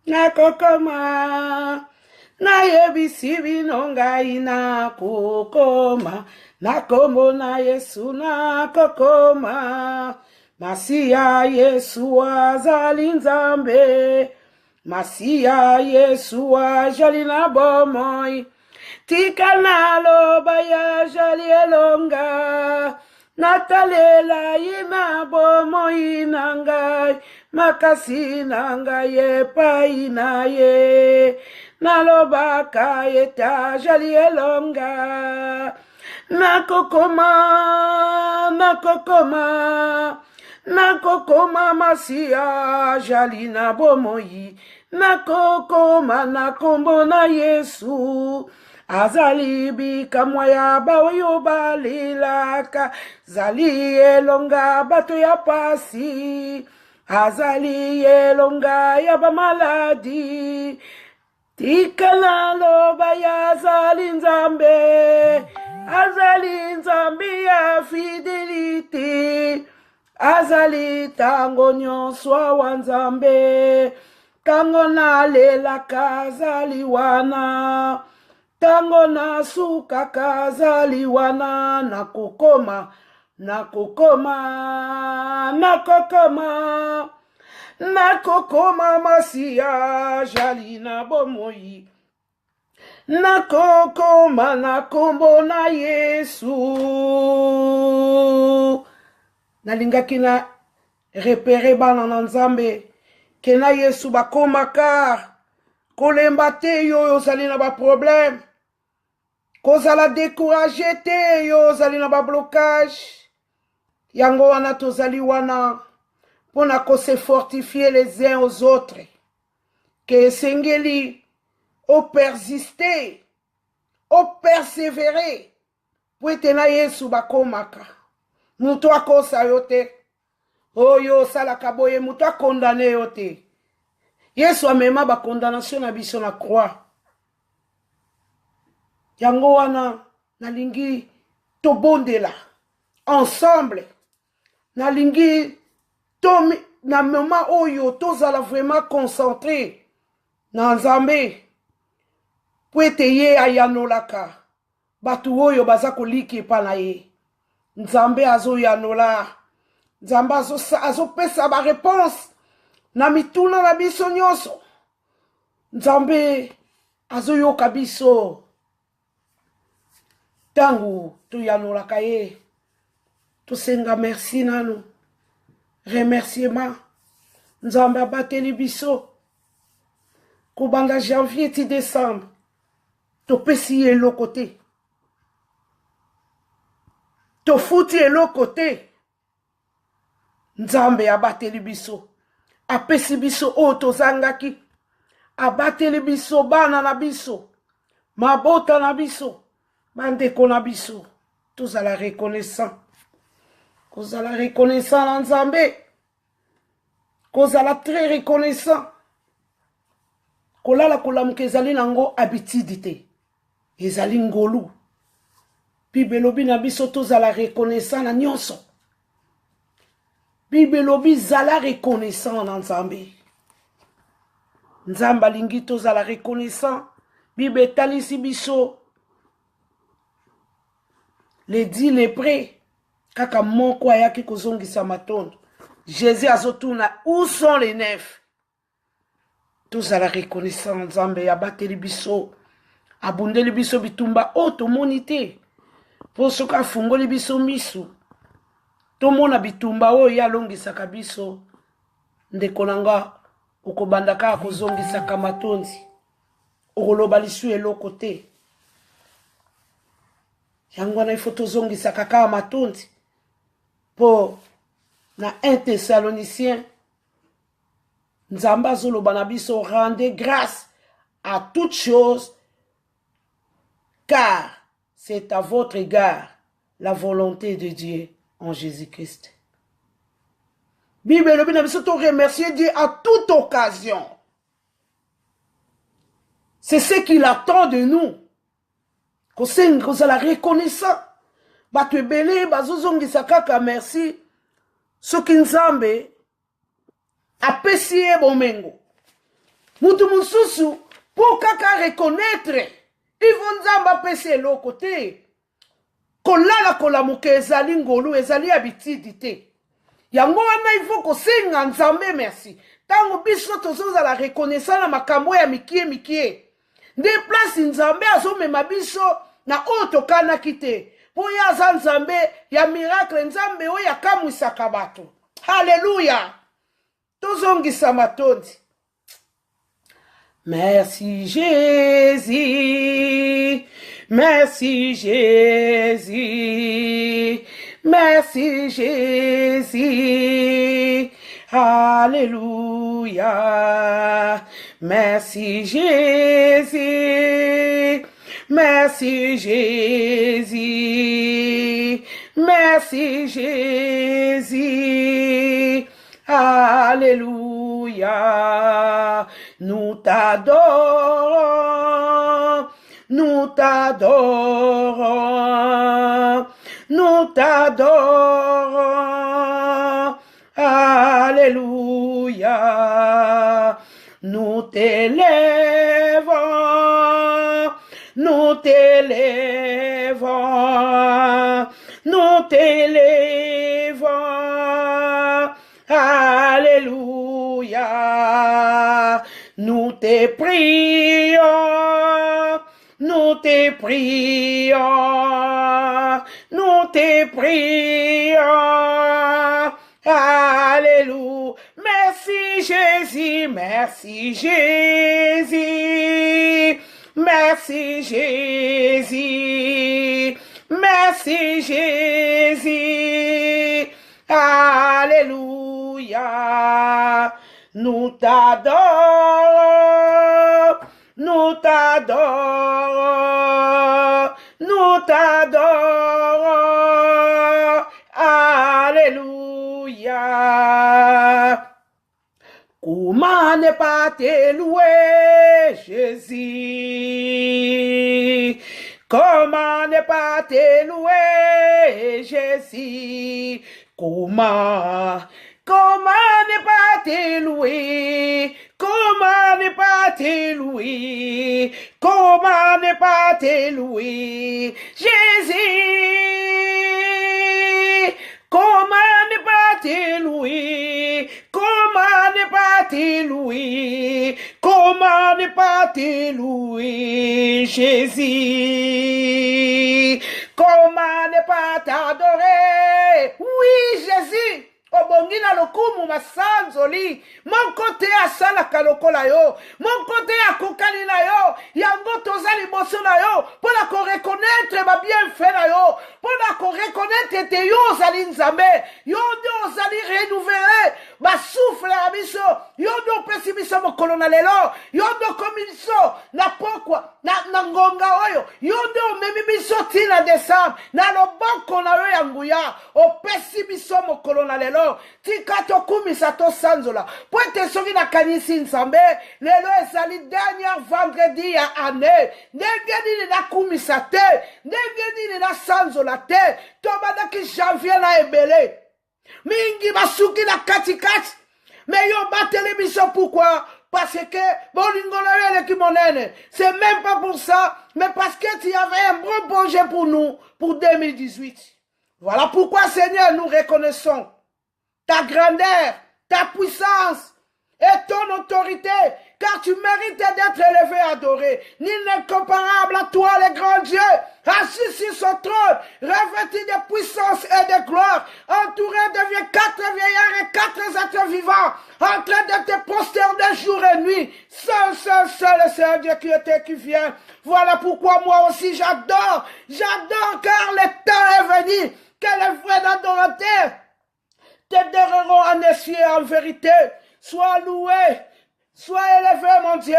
nakokoma nayebisi bino ngai nakokoma na kombo na Yesu nakokoma Masiya Yesu azali Nzambe Masiya Yesu ajali na bomoi tika naloba ya jali elonga natalela ina bomoi na ngai makasi na ngai epai na ye nalobaka eta jali elonga nakokoma Masiya jali na bomoi nakokoma na kombo na Yesu azali bikamwa ya baoyo balilaka zali elonga bato ya pasi azali elonga ya bamaladi tikala loba ya azali Nzambe ya fidelite azali tango nyonso wa Nzambe tango nalelaka azali wana tango nasukaka azali wana nakokoma Masiya jali na bomoi nakokoma na kombo na Yesu nalingaki na repere bana na Nzambe ke na Yesu bakomaka kolemba te yo ozali na ba problème kozala découragé te yo ozali na ba blocage yango wana tozali wana pona ko se fortifier les uns aux autres que esengeli o persister o persévérer po ete na Yesu bakomaka mutu akosa yo te oyo osalaka boye mutu akondane yo te Yesu amema ba condamnation na biso na croix yango wana nalingi tobondela ensemble nalingi na moment oyo tozala vraiment concentré na Nzambe po ete ye ayanolaka bato oyo baza koliki epa na ye Nzambe azoyanola Nzambe azopesa ba réponse na mituna na biso nyonso Nzambe azoyoka biso tangu toyanolaka ye tosenga merci nanu remerciement Nzambe abateli biso kobanda janvier ti décembre topesi ye eloko te tofuti eloko te Nzambe abateli biso apesi biso oyo tozangaki abateli biso bana na biso mabota na biso bandeko na biso tozala reconnaissant kozala reconnaissant na Nzambe kozala très reconnaissant kolala kolamuka ezali nango habitude te ezali ngolu Bible lobi na biso tozala reconnaissant na nyonso Bible lobi zala reconnaissant na Nzambe Nzambe alingi tozala reconnaissant Bible etalisi biso les 10 lépreux kaka moko ayaki kozongisa matondo Jésus azotuna où sont les 9 tozala reconnaissant Nzambe abateli biso abundeli biso bitumba o tomoni te po soki afungoli biso misu tomona bitumba oyo alongisaka biso ndeko nanga okobanda kaka kozongisaka matondi okoloba lisu eloko te yango wana ifo tozongisaka kaka matondi po na 1 Thessaloniciens Nzambe azoloba na biso rendez grâce à toutes choses car c'est à votre égard la volonté de Dieu en Jésus-Christ. Bible lobi na biso to remercier Dieu à toute occasion. C'est ce qu'il attend de nous. Kozala reconnaissant. Bato ebele bazozongisa kaka merci. Soki Nzambe apesi ye bomengo. Mutu mususu, pour kaka reconnaître, ils vont nzamba pese l'autre côté. Kolala kolamuke ezali ngolu, ezali habitude te. Yango wana il faut kosenga nzambe merci. Tango biso tozoza la reconnaissance na makambo ya mikie. Nde place nzambe azomema biso na oyo tokanaki te. Po ya aza nzambe ya miracle, nzambe oyo akamwisaka bato. Hallelujah. Tozongisa matondi. Merci Jésus. Merci Jésus. Merci Jésus. Alléluia. Merci Jésus. Merci Jésus. Merci Jésus. Alléluia. Nous t'adorons. Nous t'adorons. Nous t'adorons. Alléluia. Nous t'élèvons. Nous t'élèvons. Nous t'élèvons. Alléluia. Nous te prions. Nous te prions. Nous te prions. Alléluia. Merci Jésus. Merci Jésus. Merci Jésus. Merci Jésus. Alléluia. Nous t'adorons. Nous t'adorons. Nous t'adorons. Alléluia. Comment ne pas te louer, Jésus? Comment ne pas te louer, Jésus? Comment ne pas te louer? Comment ne pas te louer? Comment ne pas te louer, Jésus? Comment ne pas te louer? Comment ne pas te louer? Comment ne pas te louer, Jésus? Comment ne pas t'adorer? Oui, Jésus. Obongina lokumu masanzoli. Mon côté asala kalokola yo. Mon côté akokali na yo. Yango tozali boso na yo. Pour la reconnaître ma bienfait na yo. Pour la reconnaître te yo zali nzambe. Yo ndo zali renouveler. Ba souffle à biso. Yo ndo pesi biso mokolo na lelo. Yo ndo komiso na pokwa. Na ngonga oyo. Yo ndo memi biso tina décembre. Na loboko na yo yanguya. O pesi biso mokolo na lelo. Tika tokumisa to sanzola. Pointe soki na kanisi nzambe. Lelo ezali dernier vendredi ya année. Ndenge nini na kumisa te. Ndenge nini na sanzola te. Tobadaki janvier na ebele. Mingi basuki na katikati. Mais yo batele biso pourquoi? Parce que c'est même pas pour ça, mais parce que tu avais un bon projet pour nous, pour 2018. Voilà pourquoi, Seigneur, nous reconnaissons ta grandeur, ta puissance et ton autorité, car tu mérites d'être élevé et adoré. Nul n'est comparable à toi, le grand Dieu, assis sur son trône, revêtu de puissance et de gloire, entouré de 4 vieillards et 4 êtres vivants, en train de te prosterner jour et nuit. Seul est Seigneur Dieu qui était, qui vient. Voilà pourquoi moi aussi j'adore, car le temps est venu, que les vrais adorateurs te adoreront en esprit et en vérité. Sois loué, sois élevé, mon Dieu,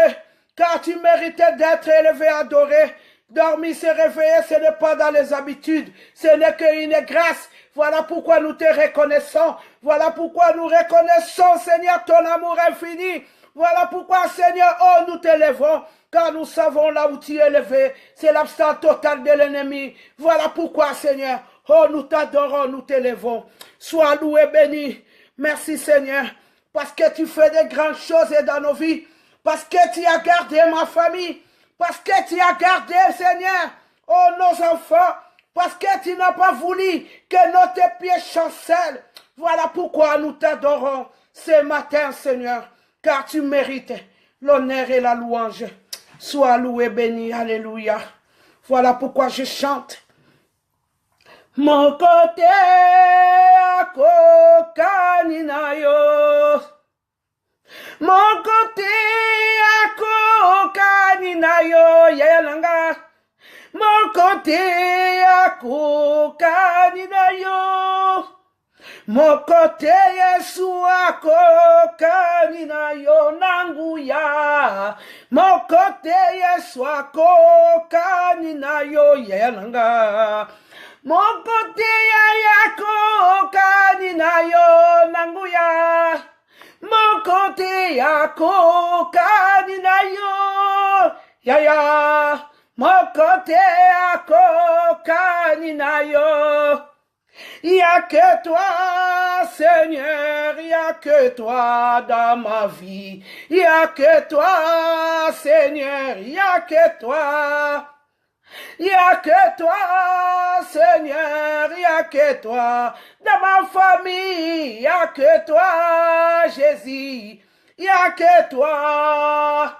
car tu méritais d'être élevé, adoré. Dormir, se réveiller, ce n'est pas dans les habitudes, ce n'est qu'une grâce. Voilà pourquoi nous te reconnaissons. Voilà pourquoi nous reconnaissons, Seigneur, ton amour infini. Voilà pourquoi, Seigneur, oh, nous t'élevons, car nous savons là où tu es élevé. C'est l'absence totale de l'ennemi. Voilà pourquoi, Seigneur, oh, nous t'adorons, nous t'élevons. Sois loué, béni. Merci, Seigneur, parce que tu fais de grandes choses dans nos vies. parce que tu as gardé ma famille, parce que tu as gardé, Seigneur, oh, nos enfants, parce que tu n'as pas voulu que notre pied chancelle. Voilà pourquoi nous t'adorons ce matin, Seigneur, car tu mérites l'honneur et la louange. Sois loué, béni, alléluia. Voilà pourquoi je chante. Mon côté à Kokaninayo. Mon côté à Kokaninayo. Yelanga. Mon côté à Kokaninayo. Mon côté Yeshua Kokaninayo Nanguya. Mon côté Yeshua Kokaninayo Yelanga. Mon côté Yako Kaninayo Nanguya. Mon côté Yako Kaninayo Yaya. Mon côté Yako Kaninayo. Il n'y a que toi, Seigneur, il n'y a que toi dans ma vie. Il n'y a que toi, Seigneur, il n'y a que toi. Il n'y a que toi, Seigneur, il n'y a que toi. Dans ma famille, il n'y a que toi, Jésus. Il n'y a que toi.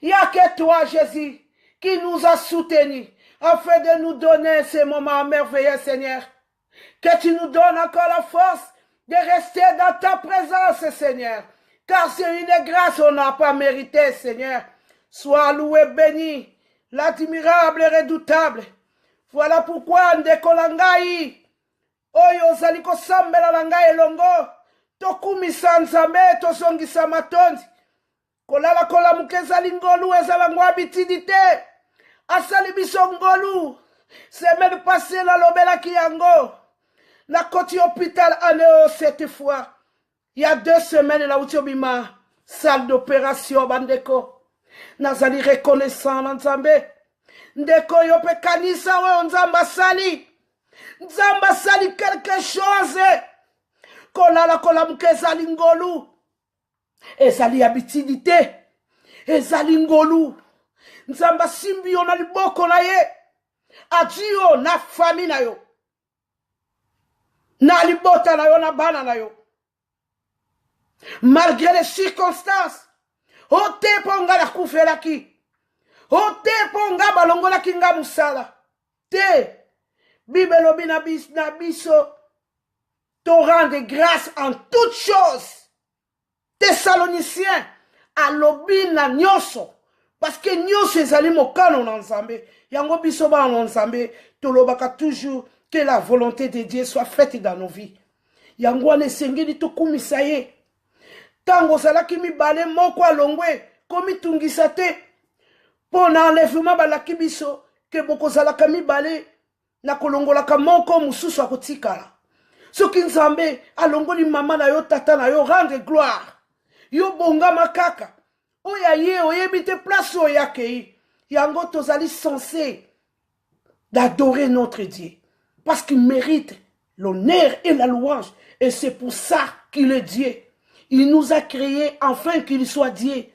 Il n'y a que toi, Jésus, qui nous a soutenus afin de nous donner ces moments merveilleux, Seigneur. Que tu nous donnes encore la force de rester dans ta présence, Seigneur. Car c'est une grâce qu'on n'a pas mérité, Seigneur. Sois loué, béni, l'admirable et redoutable. Voilà pourquoi ndeko langai, oyo ozali kosambela langai elongo, tokumisa nzambe tozongisa matondi. Kolala kolamuka ezali ngolu ezala ngwa bitidi te. Asali biso ngolu. Semaine passée nalobelaki yango. Na koti hôpital aneo cette fois. Il y a 2 semaines na utiobima salle d'opération bandeko. Nazali reconnaissant na nzambe. Ndeko yope kanisa we nzamba sali. Nzamba sali quelque chose. Kolala kolamuka ezali ngolu. Ezali habitidité. Ezali ngolu. Nzamba simbi yo na liboko na ye. Adio na famille na yo. Na libota na yo na bana na yo. Malgré les circonstances. Ote ponga la kufelaki. Ote ponga balongola kinga musala. Te. Bible na biso. Torrent de grâce en toutes choses. Thessaloniciens. Alobi na nyoso. Parce que nyoso ezali mokano na nzambe. Yango biso ba na nzambe. Tolobaka toujours. Que la volonté de Dieu soit faite dans nos vies. Yango ne sengeli to kumisa ye. Tango salaki mibale moko alongwe komi tungisa te. Pona enlèvement balaki biso ke boko zalaka mibale na kolongolaka moko mususu akotikala. Soki nzambe alongoli mama na yo tata na yo rendre gloire. Yo bonga makaka. Oya ye oyebi te place oyakei. Yango tozali censé d'adorer notre Dieu. Parce qu'il mérite l'honneur et la louange. Et c'est pour ça qu'il est Dieu. Il nous a créés afin qu'il soit Dieu.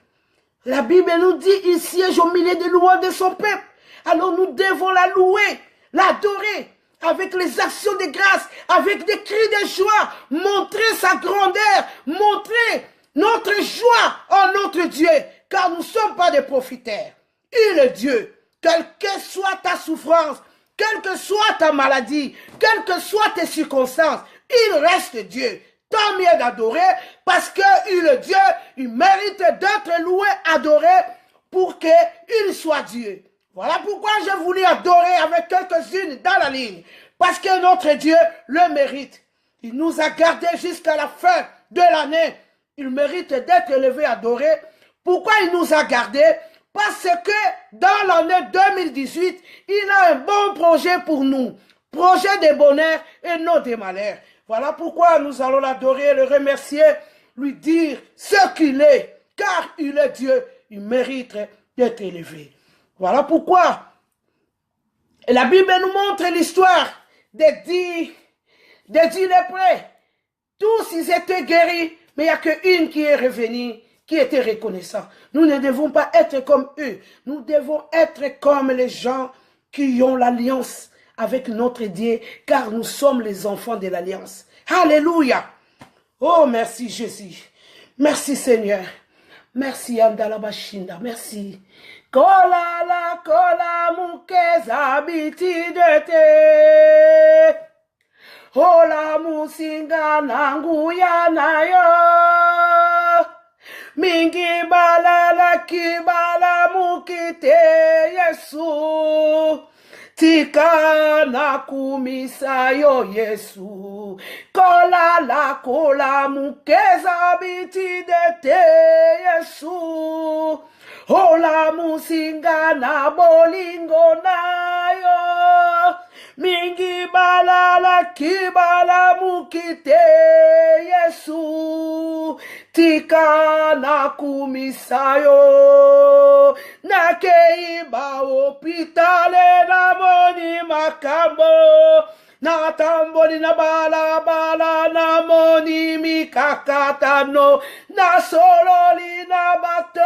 La Bible nous dit, il siège au milieu des louanges de son peuple. Alors nous devons la louer, l'adorer, avec les actions de grâce, avec des cris de joie, montrer sa grandeur, montrer notre joie en notre Dieu. Car nous ne sommes pas des profiteurs. Il est Dieu. Quelle que soit ta souffrance, quelle que soit ta maladie, quelles que soient tes circonstances, il reste Dieu. Tant mieux d'adorer parce qu'il est Dieu, il mérite d'être loué, adoré pour qu'il soit Dieu. Voilà pourquoi j'ai voulu adorer avec quelques-unes dans la ligne. Parce que notre Dieu le mérite. Il nous a gardés jusqu'à la fin de l'année. Il mérite d'être élevé, adoré. Pourquoi il nous a gardés? Parce que dans l'année 2018, il a un bon projet pour nous. Projet de bonheur et non de malheur. Voilà pourquoi nous allons l'adorer, le remercier, lui dire ce qu'il est. Car il est Dieu, il mérite d'être élevé. Voilà pourquoi la Bible nous montre l'histoire des 10 lépreux. Tous ils étaient guéris, mais il n'y a qu'une qui est revenue, qui étaient reconnaissants. Nous ne devons pas être comme eux. Nous devons être comme les gens qui ont l'alliance avec notre Dieu, car nous sommes les enfants de l'alliance. Alléluia. Oh, merci Jésus. Merci Seigneur. Merci Andalabashinda. Merci. Kola mukeza biti de te. Ola musinga nanguya nayo. Mingi balala kibala mukite Yesu. Tika na kumisayo Yesu. Kola mukeza biti de te Yesu. Ola musinga na bolingo nayo. Mingi balala kibala mukite Yesu. Tika na kumisayo. Na keiba opitale na moni makambo. Na tamboli na bala na moni mikakatano. Na sololi na bato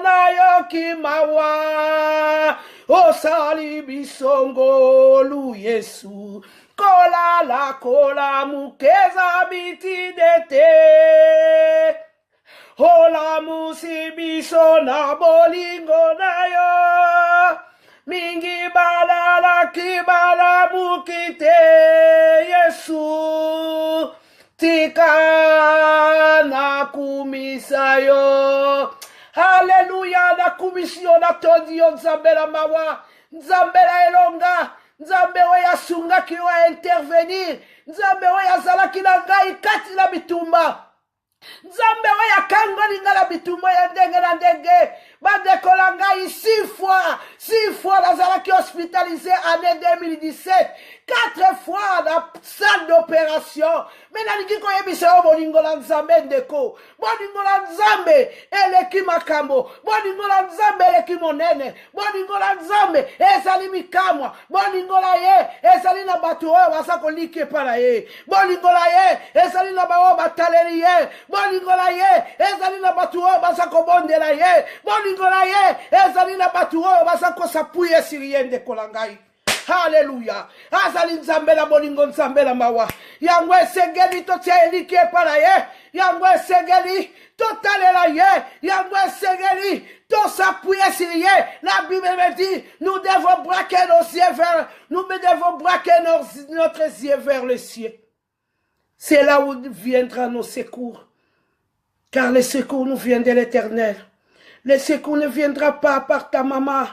na yoki mawa. Osali bisongo lu Yesu. Kola mukeza biti de te. Ola musi biso na bolingo na yo. Mingi balala kibala mukite Yesu. Tika na kumisayo. Alléluia, na kumisio na todio nzambela mawa. Nzambela elonga. Nzambe oya sunga ki wa intervenir. Nzambe oya zala ki na ngai kati na bitumba. Nzambe oya kangoli ngala bitumba ya ndenge na ndenge. Badekola ngai 6 fois nazalaki hospitalisé année 2017. 4 fois dans salle d'opération. Mais nalingi koyebisa yo bolingo la nzambe ndeko. Bolingo la nzambe eleki makambo. Bolingo la nzambe eleki monene. Bolingo la nzambe ezali mikamwa. Bolingo la ye ezali na batu oyo basa kolike para ye. Bolingo la ye ezali na bao bataleri ye. Bolingo la ye ezali na batu oyo basa kobondela ye. Bolingo la ye ezali na batu oyo basa kosapuye siriye ndeko la ngai. Hallelujah. Azali nzambe la bolingo nzambe la mawa. Yango esengeli totia elike para ye. Yango esengeli totalela ye. Yango esengeli s'appuyer sur ye. La Bible me dit, nous devons braquer nos yeux vers, nous devons braquer notre yeux vers le ciel. C'est là où viendra nos secours. Car le secours nous vient de l'Éternel. Le secours ne viendra pas par ta maman.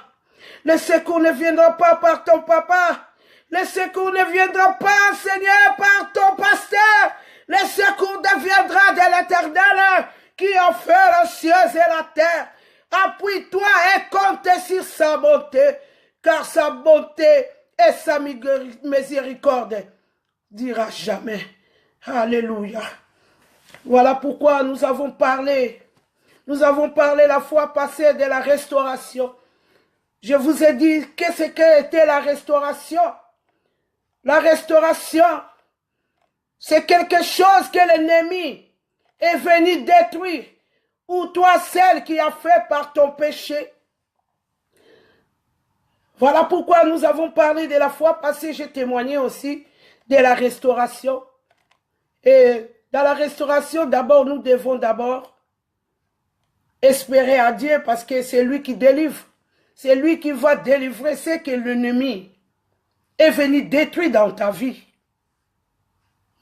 Le secours ne viendra pas par ton papa. Le secours ne viendra pas, Seigneur, par ton pasteur. Le secours viendra de l'Éternel qui a fait les cieux et la terre. Appuie-toi et compte sur sa bonté, car sa bonté et sa miséricorde dira jamais. Alléluia. Voilà pourquoi nous avons parlé la fois passée de la restauration. Je vous ai dit qu'est-ce qu'était la restauration. La restauration, c'est quelque chose que l'ennemi est venu détruire, ou toi celle qui a fait par ton péché. Voilà pourquoi nous avons parlé de la fois passée, j'ai témoigné aussi de la restauration. Et dans la restauration, d'abord, nous devons d'abord espérer à Dieu parce que c'est lui qui délivre. C'est lui qui va délivrer ce que l'ennemi est venu détruire dans ta vie.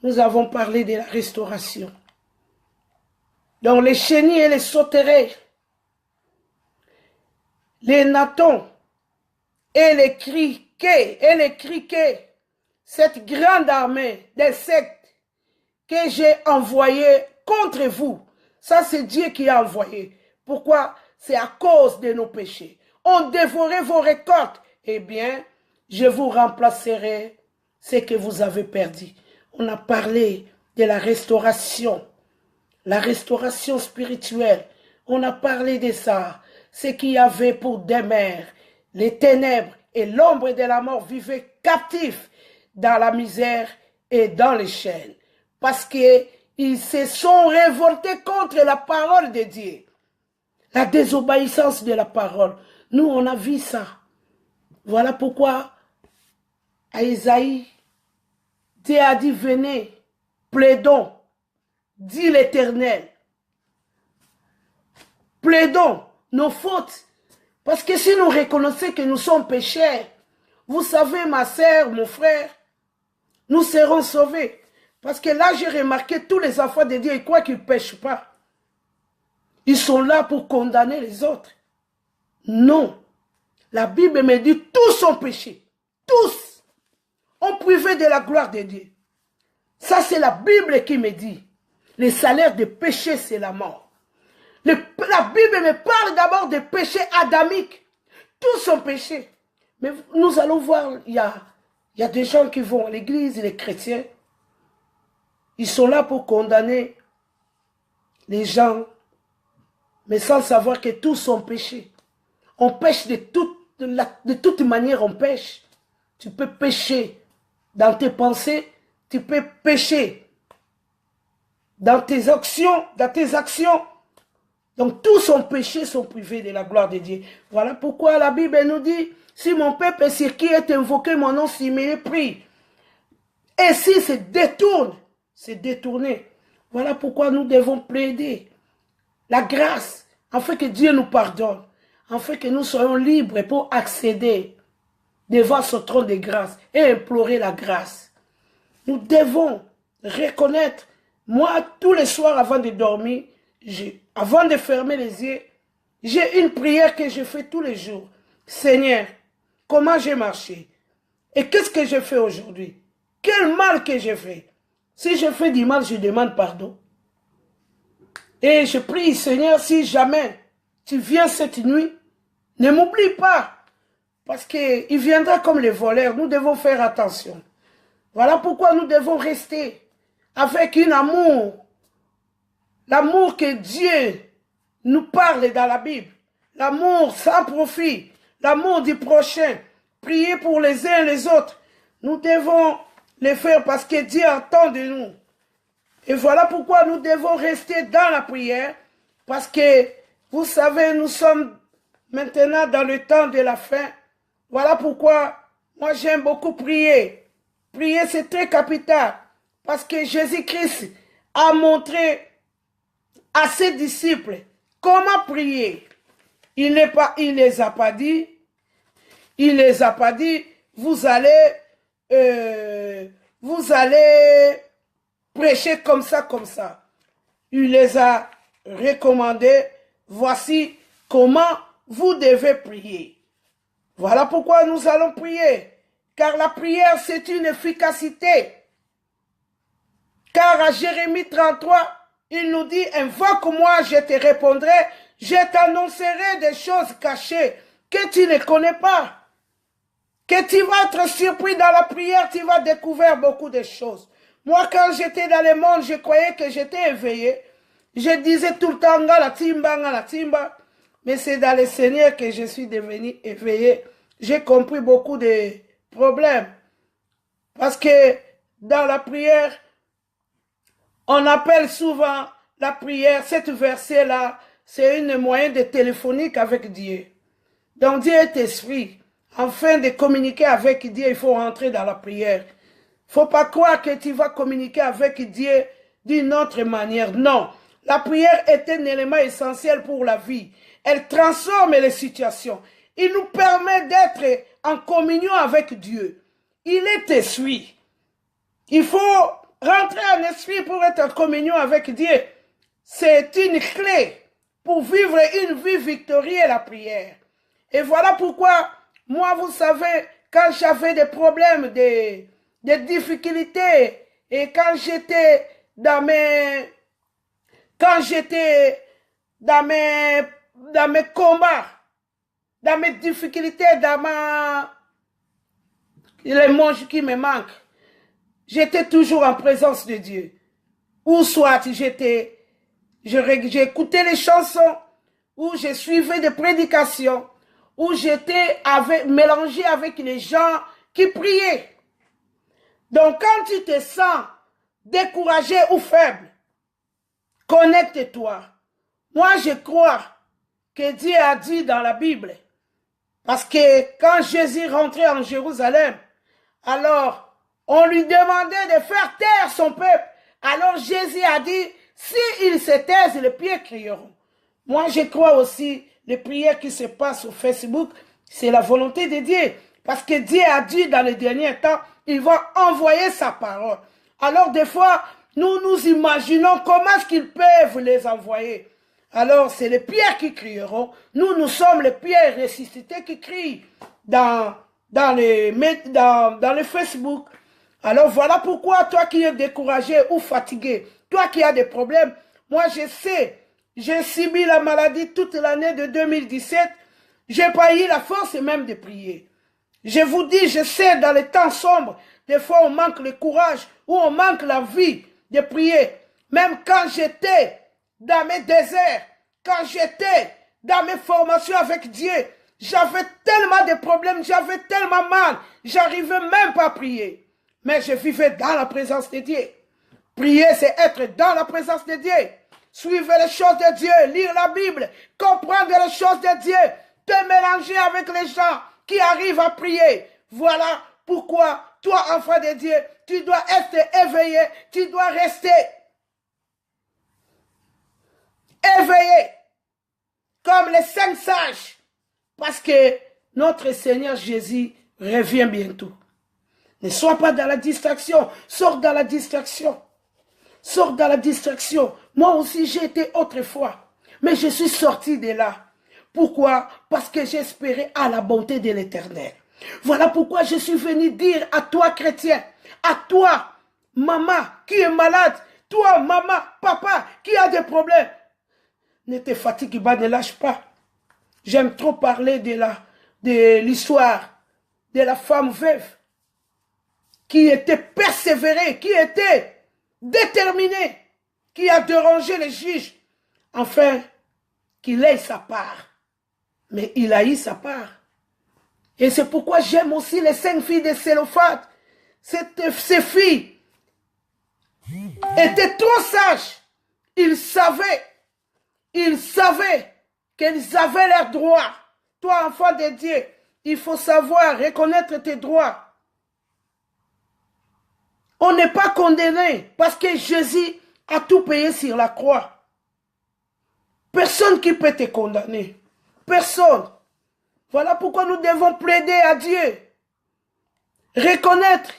Nous avons parlé de la restauration. Donc les chenilles et les sauterelles, les natons et les criquets, cette grande armée d'insectes que j'ai envoyée contre vous, ça c'est Dieu qui a envoyé. Pourquoi? C'est à cause de nos péchés. On dévorait vos récoltes. Eh bien, je vous remplacerai ce que vous avez perdu. On a parlé de la restauration spirituelle. On a parlé de ça. Ce qu'il y avait pour des mers, les ténèbres et l'ombre de la mort vivaient captifs dans la misère et dans les chaînes. Parce qu'ils se sont révoltés contre la parole de Dieu. La désobéissance de la parole. Nous, on a vu ça. Voilà pourquoi à Isaïe, Dieu a dit, venez, plaidons, dit l'Éternel. Plaidons nos fautes. Parce que si nous reconnaissons que nous sommes pécheurs, vous savez, ma sœur, mon frère, nous serons sauvés. Parce que là, j'ai remarqué tous les enfants de Dieu, ils croient qu'ils ne pêchent pas. Ils sont là pour condamner les autres. Non. La Bible me dit, tous sont péchés. Tous ont privé de la gloire de Dieu. Ça, c'est la Bible qui me dit. Le salaire de péché, c'est la mort. La Bible me parle d'abord des péchés adamiques. Tous sont péchés. Mais nous allons voir, il y a des gens qui vont à l'église, les chrétiens. Ils sont là pour condamner les gens, mais sans savoir que tous sont péchés. On pêche de toute manière, on pêche. Tu peux pécher dans tes pensées, tu peux pécher dans tes actions, Donc tous sont péchés, sont privés de la gloire de Dieu. Voilà pourquoi la Bible nous dit, si mon peuple sur qui est invoqué mon nom s'y méprise, et s'il se détourne, c'est détourné. Voilà pourquoi nous devons plaider la grâce, afin que Dieu nous pardonne, afin que nous soyons libres pour accéder devant son trône de grâce et implorer la grâce. Nous devons reconnaître, moi, tous les soirs avant de dormir, avant de fermer les yeux, j'ai une prière que je fais tous les jours. Seigneur, comment j'ai marché? Et qu'est-ce que j'ai fait aujourd'hui? Quel mal que j'ai fait? Si je fais du mal, je demande pardon. Et je prie, Seigneur, si jamais tu viens cette nuit, ne m'oublie pas. Parce qu'il viendra comme les voleurs. Nous devons faire attention. Voilà pourquoi nous devons rester avec un amour. L'amour que Dieu nous parle dans la Bible. L'amour sans profit. L'amour du prochain. Prier pour les uns et les autres. Nous devons le faire parce que Dieu attend de nous. Et voilà pourquoi nous devons rester dans la prière. Parce que, vous savez, nous sommes maintenant dans le temps de la fin. Voilà pourquoi moi j'aime beaucoup prier. Prier, c'est très capital. Parce que Jésus-Christ a montré à ses disciples comment prier. Il les a pas dit. Il les a pas dit, vous allez prêcher comme ça, comme ça. Il les a recommandé, voici comment vous devez prier. Voilà pourquoi nous allons prier. Car la prière, c'est une efficacité. Car à Jérémie 33, il nous dit, invoque-moi, je te répondrai, je t'annoncerai des choses cachées que tu ne connais pas. Que tu vas être surpris dans la prière, tu vas découvrir beaucoup de choses. Moi, quand j'étais dans le monde, je croyais que j'étais éveillé. Je disais tout le temps, ngala timba. Mais c'est dans le Seigneur que je suis devenu éveillé. J'ai compris beaucoup de problèmes. Parce que dans la prière, on appelle souvent la prière, cette verset-là, c'est une moyen de téléphonique avec Dieu. Donc Dieu est esprit. Afin de communiquer avec Dieu, il faut rentrer dans la prière. Il ne faut pas croire que tu vas communiquer avec Dieu d'une autre manière. Non. La prière est un élément essentiel pour la vie. Elle transforme les situations. Il nous permet d'être en communion avec Dieu. Il est esprit. Il faut rentrer en esprit pour être en communion avec Dieu. C'est une clé pour vivre une vie victorieuse, la prière. Et voilà pourquoi, moi, vous savez, quand j'avais des problèmes, des difficultés, et quand j'étais dans mes combats, dans mes difficultés, les mots qui me manquent, j'étais toujours en présence de Dieu. Ou soit j'écoutais les chansons, ou je suivais des prédications, où j'étais mélangé avec les gens qui priaient. Donc quand tu te sens découragé ou faible, connecte-toi. Moi je crois que Dieu a dit dans la Bible. Parce que quand Jésus rentrait en Jérusalem, alors on lui demandait de faire taire son peuple. Alors Jésus a dit, s'ils se taisent, les pieds crieront. Moi, je crois aussi, les prières qui se passent sur Facebook, c'est la volonté de Dieu. Parce que Dieu a dit dans les derniers temps, il va envoyer sa parole. Alors des fois, nous nous imaginons comment est-ce qu'ils peuvent les envoyer. Alors c'est les pierres qui crieront. Nous sommes les pierres ressuscitées qui crient dans les Facebook. Alors voilà pourquoi toi qui es découragé ou fatigué, toi qui as des problèmes, moi je sais, j'ai subi la maladie toute l'année de 2017, j'ai pas eu la force même de prier. Je vous dis, je sais, dans les temps sombres, des fois on manque le courage ou on manque la vie de prier. Même quand j'étais dans mes déserts, quand j'étais dans mes formations avec Dieu, j'avais tellement de problèmes, j'avais tellement mal, j'arrivais même pas à prier. Mais je vivais dans la présence de Dieu. Prier, c'est être dans la présence de Dieu. Suivre les choses de Dieu, lire la Bible, comprendre les choses de Dieu, te mélanger avec les gens qui arrivent à prier. Voilà pourquoi, toi, enfant de Dieu, tu dois être éveillé, tu dois rester éveillé, comme les 5 sages, parce que notre Seigneur Jésus revient bientôt. Ne sois pas dans la distraction, sors dans la distraction. Sors dans la distraction. Moi aussi, j'ai été autrefois, mais je suis sorti de là. Pourquoi? Parce que j'espérais à la bonté de l'Éternel. Voilà pourquoi je suis venu dire à toi, chrétien, à toi, maman, qui est malade, toi, maman, papa, qui a des problèmes, ne te fatigue pas, ne lâche pas. J'aime trop parler de l'histoire de la femme veuve qui était persévérée, qui était déterminée, qui a dérangé les juges, afin qu'il ait sa part. Mais il a eu sa part. Et c'est pourquoi j'aime aussi les 5 filles de Sélophate. Ces filles étaient trop sages. Ils savaient qu'ils avaient leurs droits. Toi, enfant de Dieu, il faut savoir reconnaître tes droits. On n'est pas condamné parce que Jésus a tout payé sur la croix. Personne qui peut te condamner. Personne. Voilà pourquoi nous devons plaider à Dieu. Reconnaître.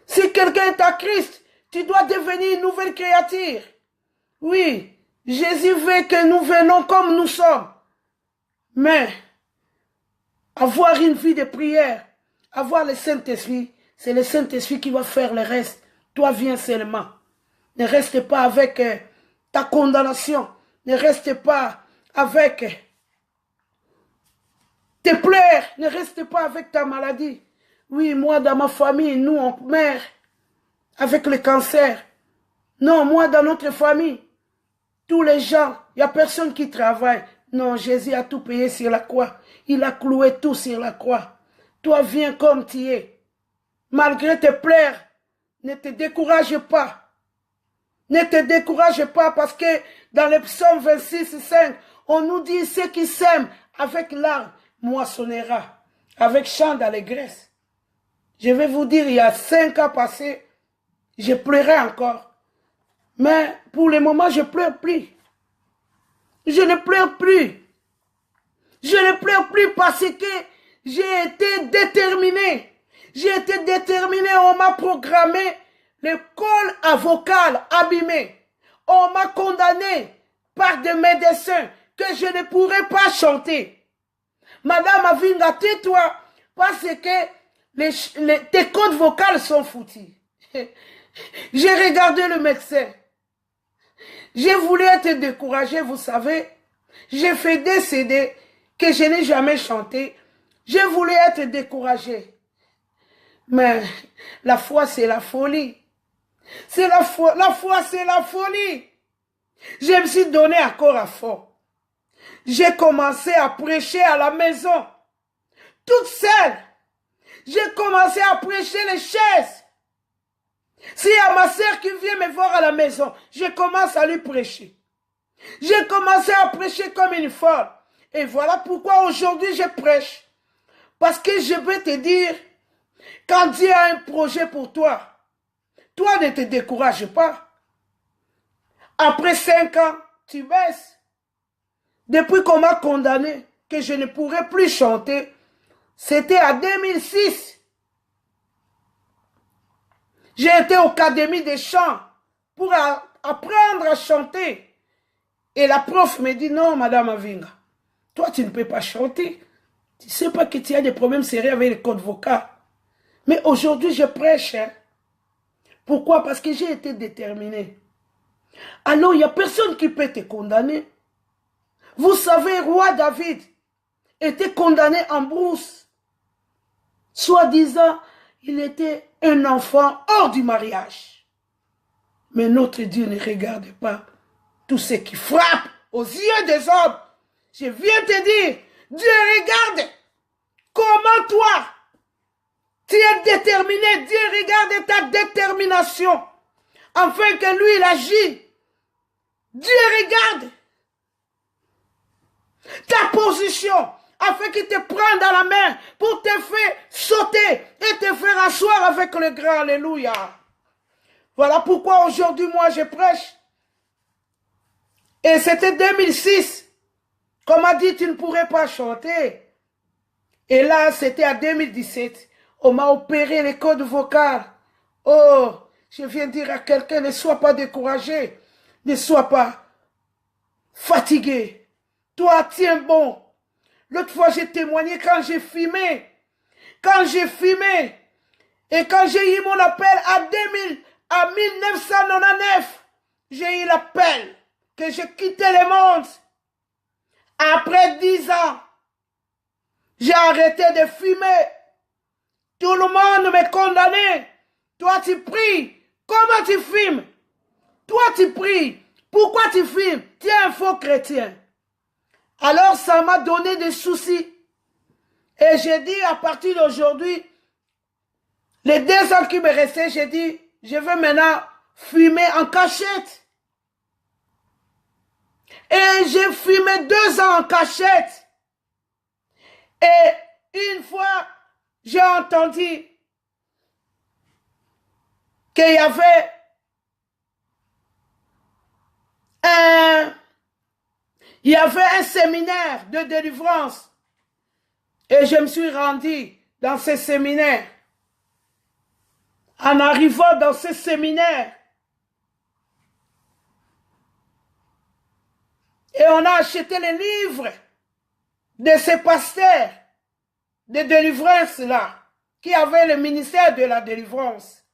Si quelqu'un est à Christ, tu dois devenir une nouvelle créature. Oui, Jésus veut que nous venons comme nous sommes. Mais avoir une vie de prière, avoir le Saint-Esprit, c'est le Saint-Esprit qui va faire le reste. Toi, viens seulement. Ne reste pas avec ta condamnation. Ne reste pas avec tes pleurs. Ne reste pas avec ta maladie. Oui, moi, dans ma famille, nous, on meurt avec le cancer. Non, moi, dans notre famille, tous les gens, il n'y a personne qui travaille. Non, Jésus a tout payé sur la croix. Il a cloué tout sur la croix. Toi, viens comme tu es. Malgré tes pleurs, ne te décourage pas. Ne te décourage pas parce que dans le psaume 26:5, on nous dit ceux qui sèment avec larmes moissonnera, avec chant d'allégresse. Je vais vous dire, il y a 5 ans passés, je pleurais encore. Mais pour le moment, je ne pleure plus. Je ne pleure plus. Je ne pleure plus parce que j'ai été déterminé. J'ai été déterminé, on m'a programmé le col à vocal abîmé. On m'a condamné par des médecins que je ne pourrais pas chanter. Madame Avinga, tais-toi, parce que tes cordes vocales sont foutues. J'ai regardé le médecin. J'ai voulu être découragé, vous savez. J'ai fait des CD que je n'ai jamais chanté. J'ai voulu être découragé. Mais la foi, c'est la folie. C'est la foi, c'est la folie. Je me suis donné encore à fond. J'ai commencé à prêcher à la maison. Toute seule. J'ai commencé à prêcher les chaises. S'il y a ma soeur qui vient me voir à la maison, je commence à lui prêcher. J'ai commencé à prêcher comme une folle. Et voilà pourquoi aujourd'hui je prêche. Parce que je vais te dire, quand Dieu a un projet pour toi, toi ne te décourage pas. Après 5 ans, tu baisses. Depuis qu'on m'a condamné, que je ne pourrais plus chanter, c'était en 2006. J'ai été au académie des chants pour apprendre à chanter. Et la prof me dit, non, Madame Avinga, toi tu ne peux pas chanter. Tu ne sais pas que tu as des problèmes sérieux avec les cordes vocales. Mais aujourd'hui je prêche. Hein. Pourquoi? Parce que j'ai été déterminé. Alors il n'y a personne qui peut te condamner. Vous savez, roi David était condamné en brousse. Soi-disant, il était un enfant hors du mariage. Mais notre Dieu ne regarde pas tout ce qui frappe aux yeux des hommes. Je viens te dire, Dieu regarde comment toi, tu es déterminé. Dieu regarde ta détermination afin que lui, il agit. Dieu regarde ta position afin qu'il te prenne dans la main pour te faire sauter et te faire asseoir avec le grand Alléluia. Voilà pourquoi aujourd'hui, moi, je prêche. Et c'était 2006. Comme a dit, tu ne pourrais pas chanter. Et là, c'était en 2017. On m'a opéré les cordes vocales. Oh, je viens dire à quelqu'un, ne sois pas découragé. Ne sois pas fatigué. Toi, tiens bon. L'autre fois, j'ai témoigné quand j'ai fumé. Quand j'ai fumé. Et quand j'ai eu mon appel à 1999, j'ai eu l'appel que j'ai quitté le monde. Après 10 ans, j'ai arrêté de fumer. Tout le monde me condamnait. Toi, tu pries. Comment tu fumes? Toi, tu pries. Pourquoi tu fumes? Tu es un faux chrétien. Alors, ça m'a donné des soucis. Et j'ai dit, à partir d'aujourd'hui, les 2 ans qui me restaient, j'ai dit, je vais maintenant fumer en cachette. Et j'ai fumé 2 ans en cachette. Et une fois, j'ai entendu qu'il y avait un séminaire de délivrance. Et je me suis rendu dans ce séminaire. En arrivant dans ce séminaire, et on a acheté les livres de ces pasteurs de délivrance là, qui avaient le ministère de la délivrance.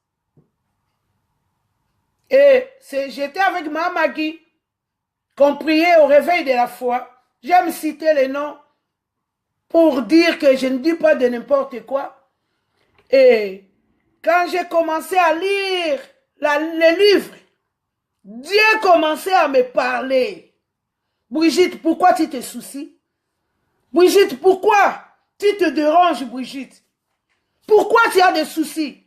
Et j'étais avec ma Maggie, qu'on priait au réveil de la foi. J'aime citer les noms pour dire que je ne dis pas de n'importe quoi. Et quand j'ai commencé à lire les livres, Dieu commençait à me parler. Brigitte, pourquoi tu te soucies? Brigitte, pourquoi tu te déranges, Brigitte? Pourquoi tu as des soucis?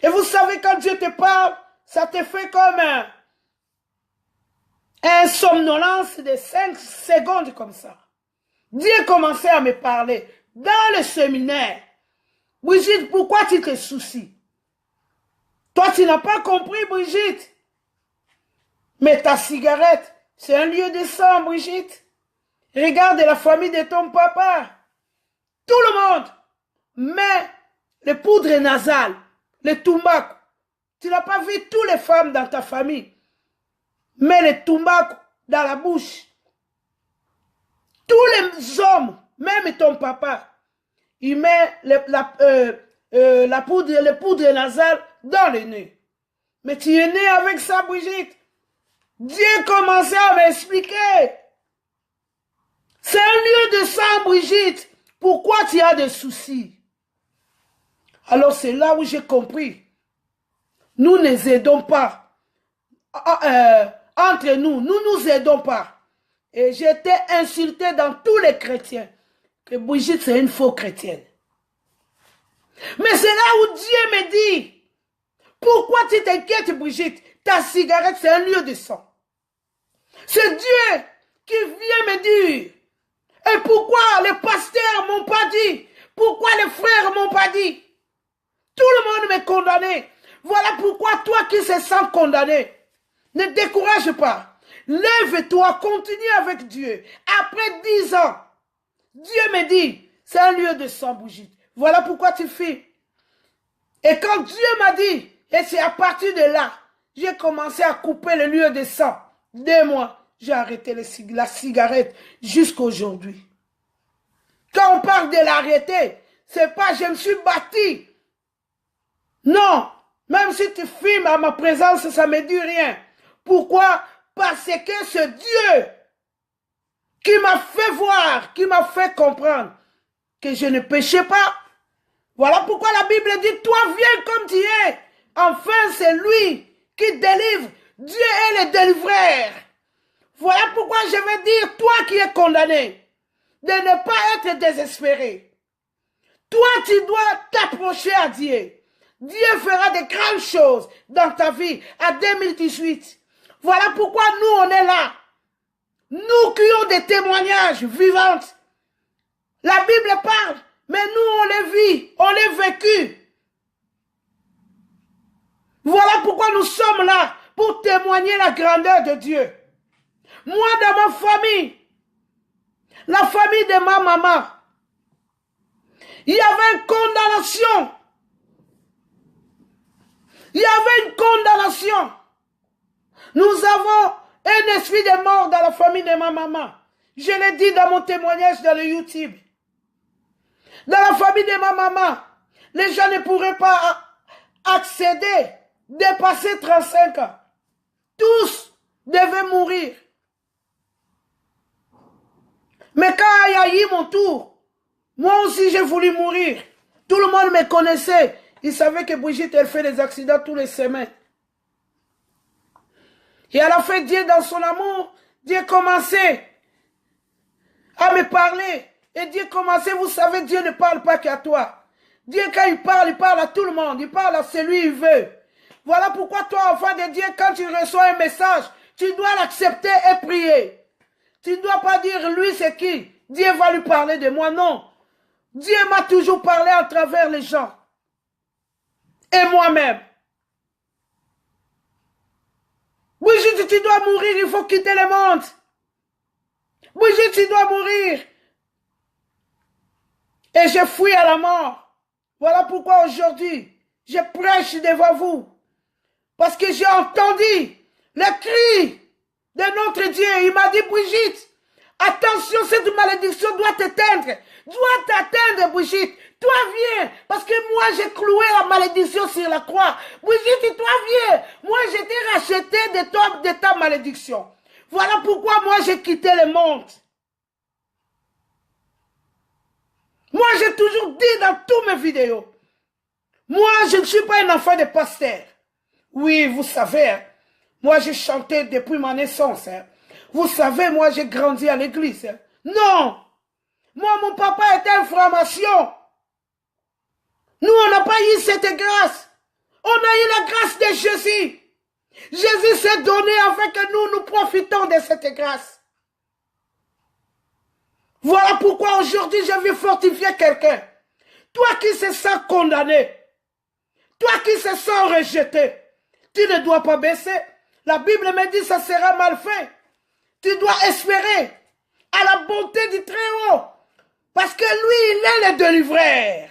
Et vous savez, quand Dieu te parle, ça te fait comme un somnolence de 5 secondes comme ça. Dieu commençait à me parler dans le séminaire. Brigitte, pourquoi tu te soucies? Toi, tu n'as pas compris, Brigitte. Mais ta cigarette, c'est un lieu de sang, Brigitte. Regarde la famille de ton papa. Tout le monde met les poudres nasales, les tumbak. Tu n'as pas vu toutes les femmes dans ta famille. Mets les tumbak dans la bouche. Tous les hommes, même ton papa, il met la poudre nasale dans le nez. Mais tu es né avec ça, Brigitte. Dieu commençait à m'expliquer. C'est un lieu de sang, Brigitte. Pourquoi tu as des soucis? Alors c'est là où j'ai compris. Nous ne aidons pas. Entre nous, nous ne nous aidons pas. Et j'étais insulté dans tous les chrétiens que Brigitte c'est une faux chrétienne. Mais c'est là où Dieu me dit, pourquoi tu t'inquiètes, Brigitte? Ta cigarette c'est un lieu de sang. C'est Dieu qui vient me dire. Et pourquoi les pasteurs m'ont pas dit? Pourquoi les frères m'ont pas dit? Tout le monde m'est condamné. Voilà pourquoi toi qui se sens condamné, ne décourage pas. Lève-toi, continue avec Dieu. Après 10 ans, Dieu me dit, c'est un lieu de sang bougie. Voilà pourquoi tu fais. Et quand Dieu m'a dit, et c'est à partir de là, j'ai commencé à couper le lieu de sang. 2 mois, j'ai arrêté la cigarette jusqu'à aujourd'hui. Quand on parle de l'arrêter, c'est pas je me suis bâti. Non, même si tu filmes à ma présence, ça ne me dit rien. Pourquoi? Parce que c'est Dieu qui m'a fait voir, qui m'a fait comprendre que je ne péchais pas. Voilà pourquoi la Bible dit, toi viens comme tu es. Enfin, c'est lui qui délivre. Dieu est le délivreur. Voilà pourquoi je veux dire, toi qui es condamné, de ne pas être désespéré. Toi, tu dois t'approcher à Dieu. Dieu fera de grandes choses dans ta vie à 2018. Voilà pourquoi nous, on est là. Nous qui avons des témoignages vivants. La Bible parle, mais nous, on les vit, on les vécu. Voilà pourquoi nous sommes là, pour témoigner la grandeur de Dieu. Moi, dans ma famille, la famille de ma maman, il y avait une condamnation. Il y avait une condamnation. Nous avons un esprit de mort dans la famille de ma maman. Je l'ai dit dans mon témoignage dans le YouTube. Dans la famille de ma maman, les gens ne pourraient pas accéder, dépasser 35 ans. Tous devaient mourir. Mais quand il y a eu mon tour, moi aussi j'ai voulu mourir. Tout le monde me connaissait. Il savait que Brigitte, elle fait des accidents tous les semaines. Et à la fin, Dieu, dans son amour, Dieu commençait à me parler. Et Dieu commençait, vous savez, Dieu ne parle pas qu'à toi. Dieu, quand il parle à tout le monde. Il parle à celui qu'il veut. Voilà pourquoi toi, enfant de Dieu, quand tu reçois un message, tu dois l'accepter et prier. Tu ne dois pas dire, lui, c'est qui? Dieu va lui parler de moi. Non. Dieu m'a toujours parlé à travers les gens. Et moi-même. Brigitte, tu dois mourir, il faut quitter le monde. Brigitte, tu dois mourir. Et je fuis à la mort. Voilà pourquoi aujourd'hui, je prêche devant vous. Parce que j'ai entendu le cri de notre Dieu. Il m'a dit, Brigitte, attention, cette malédiction doit t'éteindre. Doit t'atteindre, Brigitte. Toi, viens. Parce que moi, j'ai cloué la malédiction sur la croix. Brigitte, toi, viens. Moi, j'ai été racheté de ta malédiction. Voilà pourquoi moi, j'ai quitté le monde. Moi, j'ai toujours dit dans toutes mes vidéos, moi, je ne suis pas un enfant de pasteur. Oui, vous savez, hein, moi, j'ai chanté depuis ma naissance. Hein. Vous savez, moi, j'ai grandi à l'église. Hein. Non! Moi, mon papa était en franc-maçon. Nous, on n'a pas eu cette grâce. On a eu la grâce de Jésus. Jésus s'est donné afin que nous profitons de cette grâce. Voilà pourquoi aujourd'hui, je veux fortifier quelqu'un. Toi qui se sens condamné, toi qui se sens rejeté, tu ne dois pas baisser. La Bible me dit que ça sera mal fait. Tu dois espérer à la bonté du Très-Haut. Parce que lui, il est le délivreur.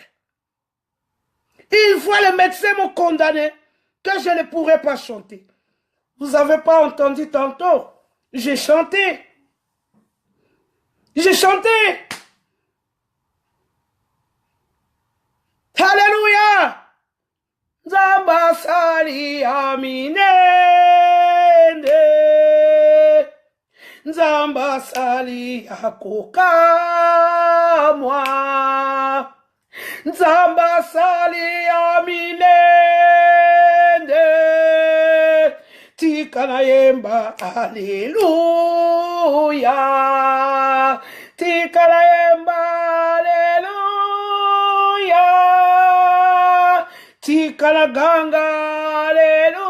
Une fois les médecins m'ont condamné que je ne pourrais pas chanter. Vous n'avez pas entendu tantôt. J'ai chanté. J'ai chanté. Alléluia. Zamba sali aminende. Zamba sali akoka moi. Zamba sali aminende. Tikana yemba alléluia. Tikana yemba alléluia. Tikana ganga alléluia.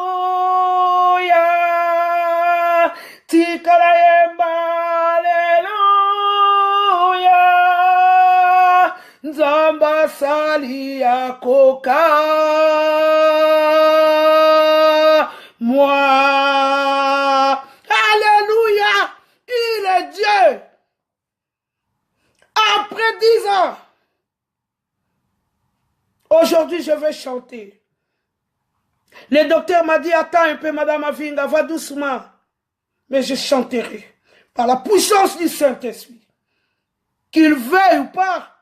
Tikana Nzamba sali akoka moi. Alléluia, il est Dieu. Après 10 ans, aujourd'hui je vais chanter. Le docteur m'a dit, attends un peu, Madame Avinga, va doucement. Mais je chanterai par la puissance du Saint-Esprit. Qu'il veuille ou pas,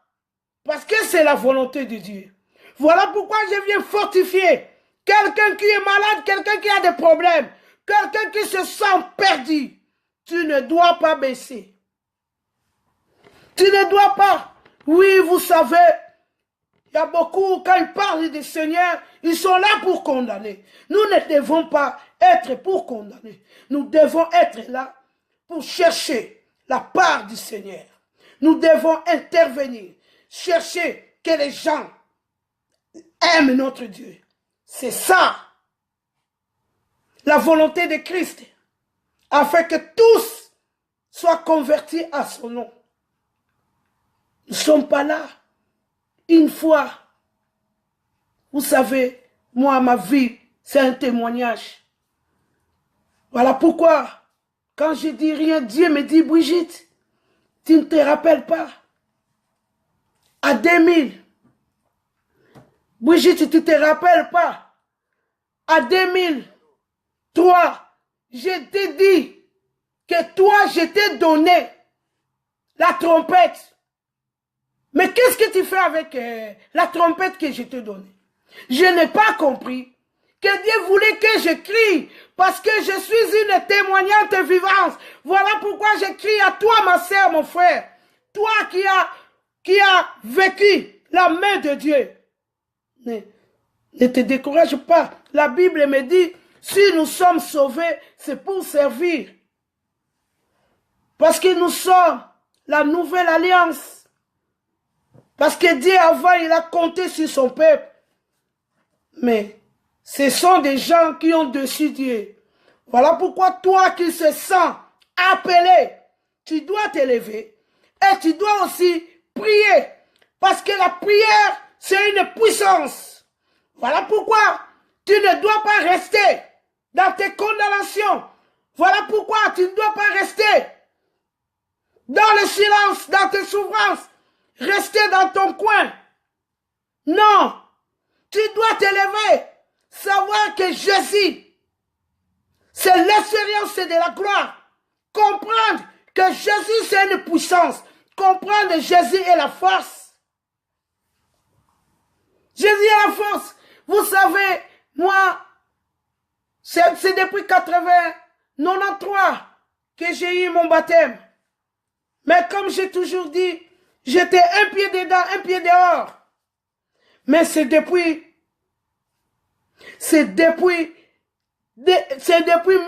parce que c'est la volonté de Dieu. Voilà pourquoi je viens fortifier quelqu'un qui est malade, quelqu'un qui a des problèmes, quelqu'un qui se sent perdu. Tu ne dois pas baisser. Tu ne dois pas. Oui, vous savez, il y a beaucoup, quand ils parlent du Seigneur, ils sont là pour condamner. Nous ne devons pas être pour condamner. Nous devons être là pour chercher la part du Seigneur. Nous devons intervenir, chercher que les gens aiment notre Dieu. C'est ça, la volonté de Christ, afin que tous soient convertis à son nom. Nous ne sommes pas là une fois. Vous savez, moi, ma vie, c'est un témoignage. Voilà pourquoi, quand je dis rien, Dieu me dit, Brigitte, tu ne te rappelles pas? À 2000. Brigitte, tu ne te rappelles pas? À 2003, je t'ai dit que toi, je t'ai donné la trompette. Mais qu'est-ce que tu fais avec la trompette que je t'ai donnée? Je n'ai pas compris que Dieu voulait que je crie parce que je suis une témoignante vivante. Voilà pourquoi je crie à toi, ma sœur, mon frère. Toi qui a vécu la main de Dieu. Ne te décourage pas. La Bible me dit, si nous sommes sauvés, c'est pour servir. Parce que nous sommes la nouvelle alliance. Parce que Dieu, avant, il a compté sur son peuple. Mais ce sont des gens qui ont dessus Dieu. Voilà pourquoi toi qui se sens appelé, tu dois t'élever. Et tu dois aussi prier. Parce que la prière, c'est une puissance. Voilà pourquoi tu ne dois pas rester dans tes condamnations. Voilà pourquoi tu ne dois pas rester dans le silence, dans tes souffrances. Rester dans ton coin. Non. Tu dois t'élever. Savoir que Jésus, c'est l'expérience de la gloire. Comprendre que Jésus, c'est une puissance. Comprendre que Jésus est la force. Jésus est la force. Vous savez, moi, c'est depuis 93 que j'ai eu mon baptême. Mais comme j'ai toujours dit, j'étais un pied dedans, un pied dehors. Mais c'est depuis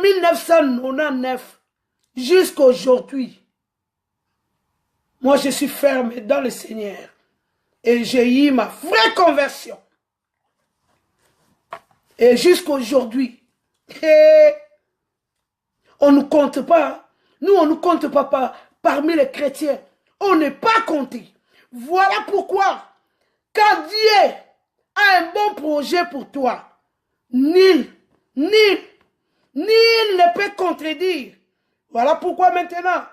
1999 jusqu'à aujourd'hui. Moi, je suis fermé dans le Seigneur. Et j'ai eu ma vraie conversion. Et jusqu'à aujourd'hui, on ne compte pas. Nous, on ne compte pas parmi les chrétiens. On n'est pas compté. Voilà pourquoi, quand Dieu a un bon projet pour toi, nul ne peut contredire. Voilà pourquoi maintenant,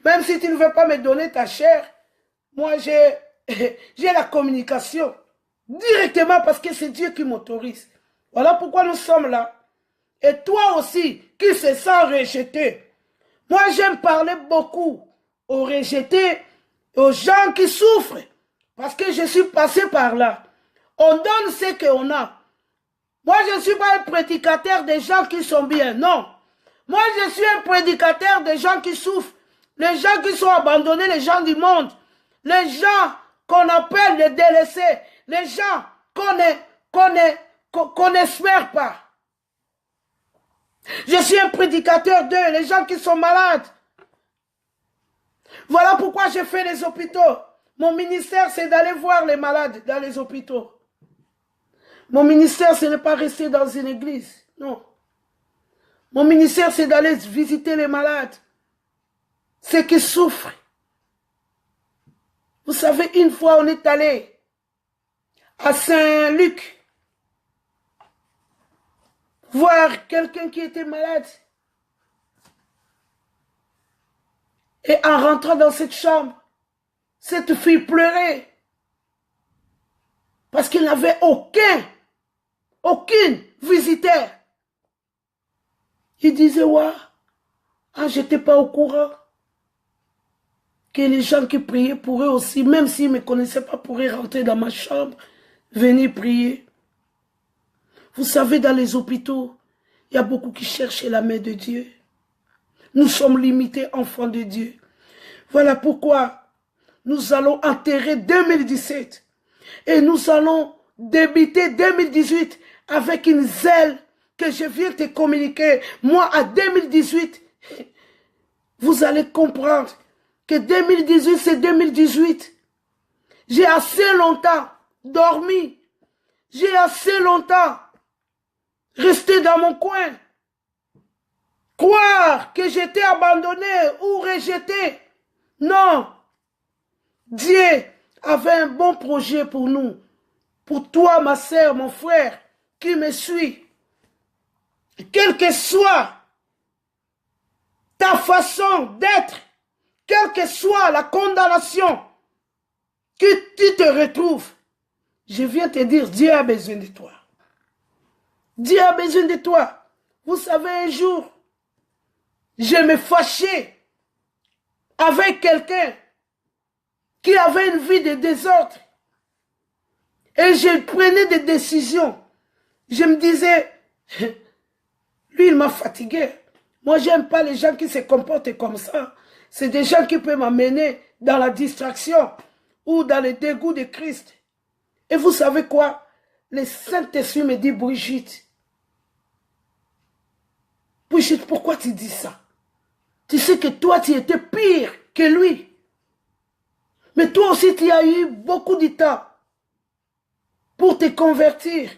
même si tu ne veux pas me donner ta chair, moi j'ai la communication directement parce que c'est Dieu qui m'autorise. Voilà pourquoi nous sommes là. Et toi aussi, qui se sens rejeté. Moi j'aime parler beaucoup aux rejetés, aux gens qui souffrent. Parce que je suis passé par là. On donne ce qu'on a. Moi, je ne suis pas un prédicateur des gens qui sont bien, non. Moi, je suis un prédicateur des gens qui souffrent, les gens qui sont abandonnés, les gens du monde, les gens qu'on appelle les délaissés, les gens qu'on n'espère pas. Je suis un prédicateur d'eux, les gens qui sont malades. Voilà pourquoi je fais les hôpitaux. Mon ministère, c'est d'aller voir les malades dans les hôpitaux. Mon ministère, ce n'est pas rester dans une église. Non. Mon ministère, c'est d'aller visiter les malades. Ceux qui souffrent. Vous savez, une fois, on est allé à Saint-Luc voir quelqu'un qui était malade. Et en rentrant dans cette chambre, cette fille pleurait. Parce qu'il n'avait aucune visiteur. Il disait, ouais, ah, j'étais pas au courant. Que les gens qui priaient pour eux aussi, même s'ils ne me connaissaient pas, pourraient rentrer dans ma chambre, venir prier. Vous savez, dans les hôpitaux, il y a beaucoup qui cherchent la main de Dieu. Nous sommes limités, enfants de Dieu. Voilà pourquoi nous allons enterrer 2017 et nous allons débuter 2018 avec une zèle que je viens te communiquer. Moi, à 2018, vous allez comprendre que 2018, c'est 2018. J'ai assez longtemps dormi. J'ai assez longtemps resté dans mon coin. Croire que j'étais abandonné ou rejeté. Non. Dieu avait un bon projet pour nous. Pour toi, ma sœur, mon frère, qui me suit. Quelle que soit ta façon d'être, quelle que soit la condamnation que tu te retrouves, je viens te dire, Dieu a besoin de toi. Dieu a besoin de toi. Vous savez, un jour, je me fâchais avec quelqu'un qui avait une vie de désordre. Et je prenais des décisions. Je me disais, lui, il m'a fatigué. Moi, j'aime pas les gens qui se comportent comme ça. C'est des gens qui peuvent m'amener dans la distraction ou dans le dégoût de Christ. Et vous savez quoi? Le Saint-Esprit me dit, Brigitte, pourquoi tu dis ça? Tu sais que toi, tu étais pire que lui. Mais toi aussi, tu as eu beaucoup de temps pour te convertir,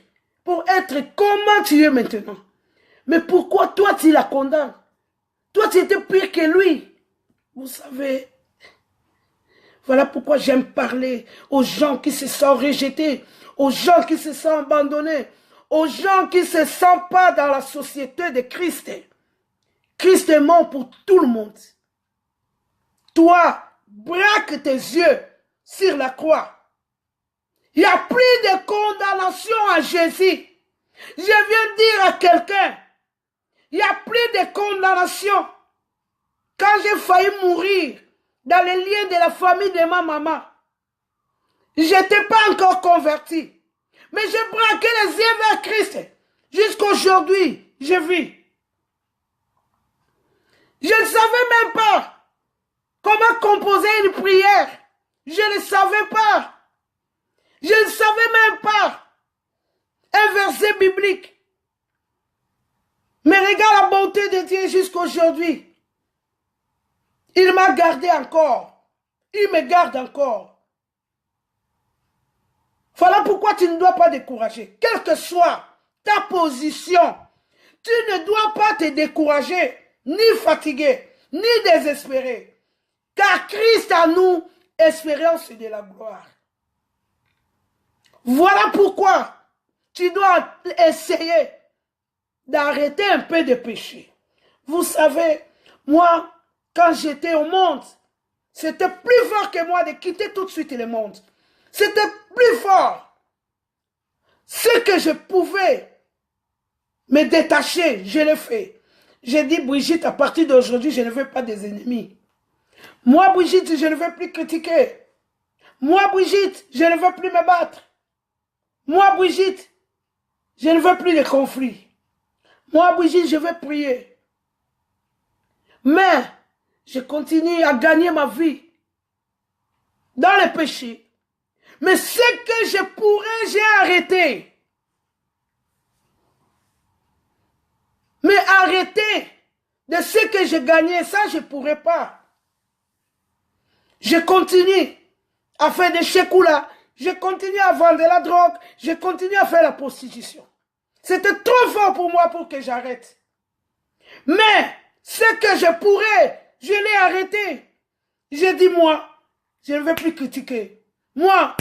pour être comment tu es maintenant. Mais pourquoi toi, tu la condamnes? Toi, tu étais pire que lui. Vous savez, voilà pourquoi j'aime parler aux gens qui se sentent rejetés, aux gens qui se sentent abandonnés, aux gens qui ne se sentent pas dans la société de Christ. Christ est mort pour tout le monde. Toi, braque tes yeux sur la croix. Il n'y a plus de condamnation à Jésus. Je viens dire à quelqu'un, il n'y a plus de condamnation. Quand j'ai failli mourir dans les liens de la famille de ma maman, je n'étais pas encore converti. Mais j'ai braqué les yeux vers Christ. Jusqu'aujourd'hui, je vis. Je ne savais même pas comment composer une prière. Je ne savais pas. Je ne savais même pas un verset biblique. Mais regarde la bonté de Dieu jusqu'aujourd'hui. Il m'a gardé encore. Il me garde encore. Voilà pourquoi tu ne dois pas décourager. Quelle que soit ta position, tu ne dois pas te décourager, ni fatiguer, ni désespérer. Car Christ a nous, espérance de la gloire. Voilà pourquoi tu dois essayer d'arrêter un peu de péché. Vous savez, moi, quand j'étais au monde, c'était plus fort que moi de quitter tout de suite le monde. C'était plus fort. Ce que je pouvais me détacher, je l'ai fait. J'ai dit, Brigitte, à partir d'aujourd'hui, je ne veux pas des ennemis. Moi, Brigitte, je ne veux plus critiquer. Moi, Brigitte, je ne veux plus me battre. Moi, Brigitte, je ne veux plus de conflits. Moi, Brigitte, je veux prier. Mais, je continue à gagner ma vie dans le péché. Mais ce que je pourrais, j'ai arrêté. Mais arrêter de ce que j'ai gagné, ça, je ne pourrais pas. Je continue à faire des chekoulas. Je continue à vendre de la drogue. Je continue à faire la prostitution. C'était trop fort pour moi pour que j'arrête. Mais ce que je pourrais, je l'ai arrêté. J'ai dit, moi, je ne veux plus critiquer. Moi,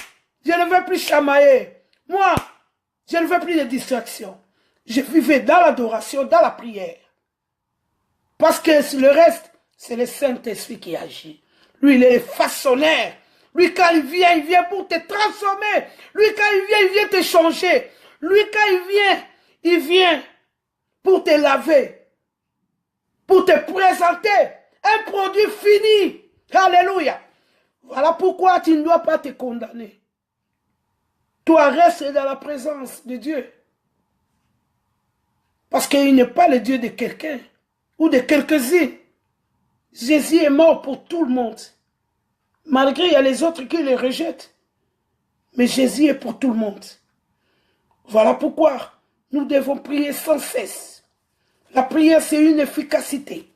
je ne veux plus chamailler. Moi, je ne veux plus de distractions. Je vivais dans l'adoration, dans la prière. Parce que le reste, c'est le Saint-Esprit qui agit. Lui, il est le façonneur. Lui, quand il vient pour te transformer. Lui, quand il vient te changer. Lui, quand il vient pour te laver. Pour te présenter un produit fini. Alléluia. Voilà pourquoi tu ne dois pas te condamner. Toi, reste dans la présence de Dieu. Parce qu'il n'est pas le Dieu de quelqu'un ou de quelques-uns. Jésus est mort pour tout le monde. Malgré il y a les autres qui le rejettent. Mais Jésus est pour tout le monde. Voilà pourquoi nous devons prier sans cesse. La prière, c'est une efficacité.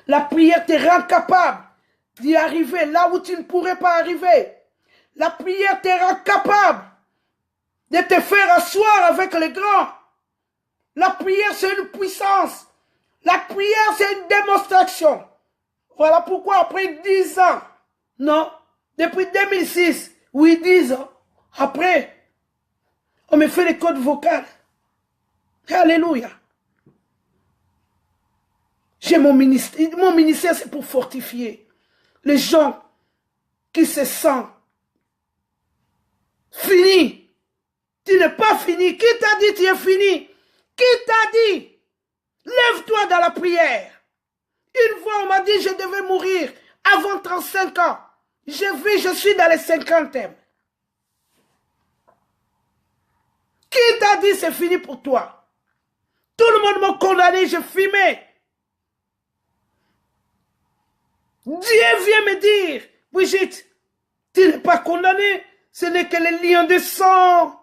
La prière te rend capable d'y arriver là où tu ne pourrais pas arriver. La prière te rend capable de te faire asseoir avec les grands. La prière, c'est une puissance. La prière, c'est une démonstration. Voilà pourquoi après 10 ans, non, depuis 2006, oui, 10 ans, après, on me fait les codes vocales. Alléluia. J'ai mon ministère. Mon ministère, c'est pour fortifier les gens qui se sentent finis. Tu n'es pas fini. Qui t'a dit tu es fini? Qui t'a dit? Lève-toi dans la prière. Une fois, on m'a dit je devais mourir avant 35 ans. Je suis dans les 50e. Qui t'a dit c'est fini pour toi? Tout le monde m'a condamné, je fumais. Dieu vient me dire, Brigitte, tu n'es pas condamné, ce n'est que les liens de sang.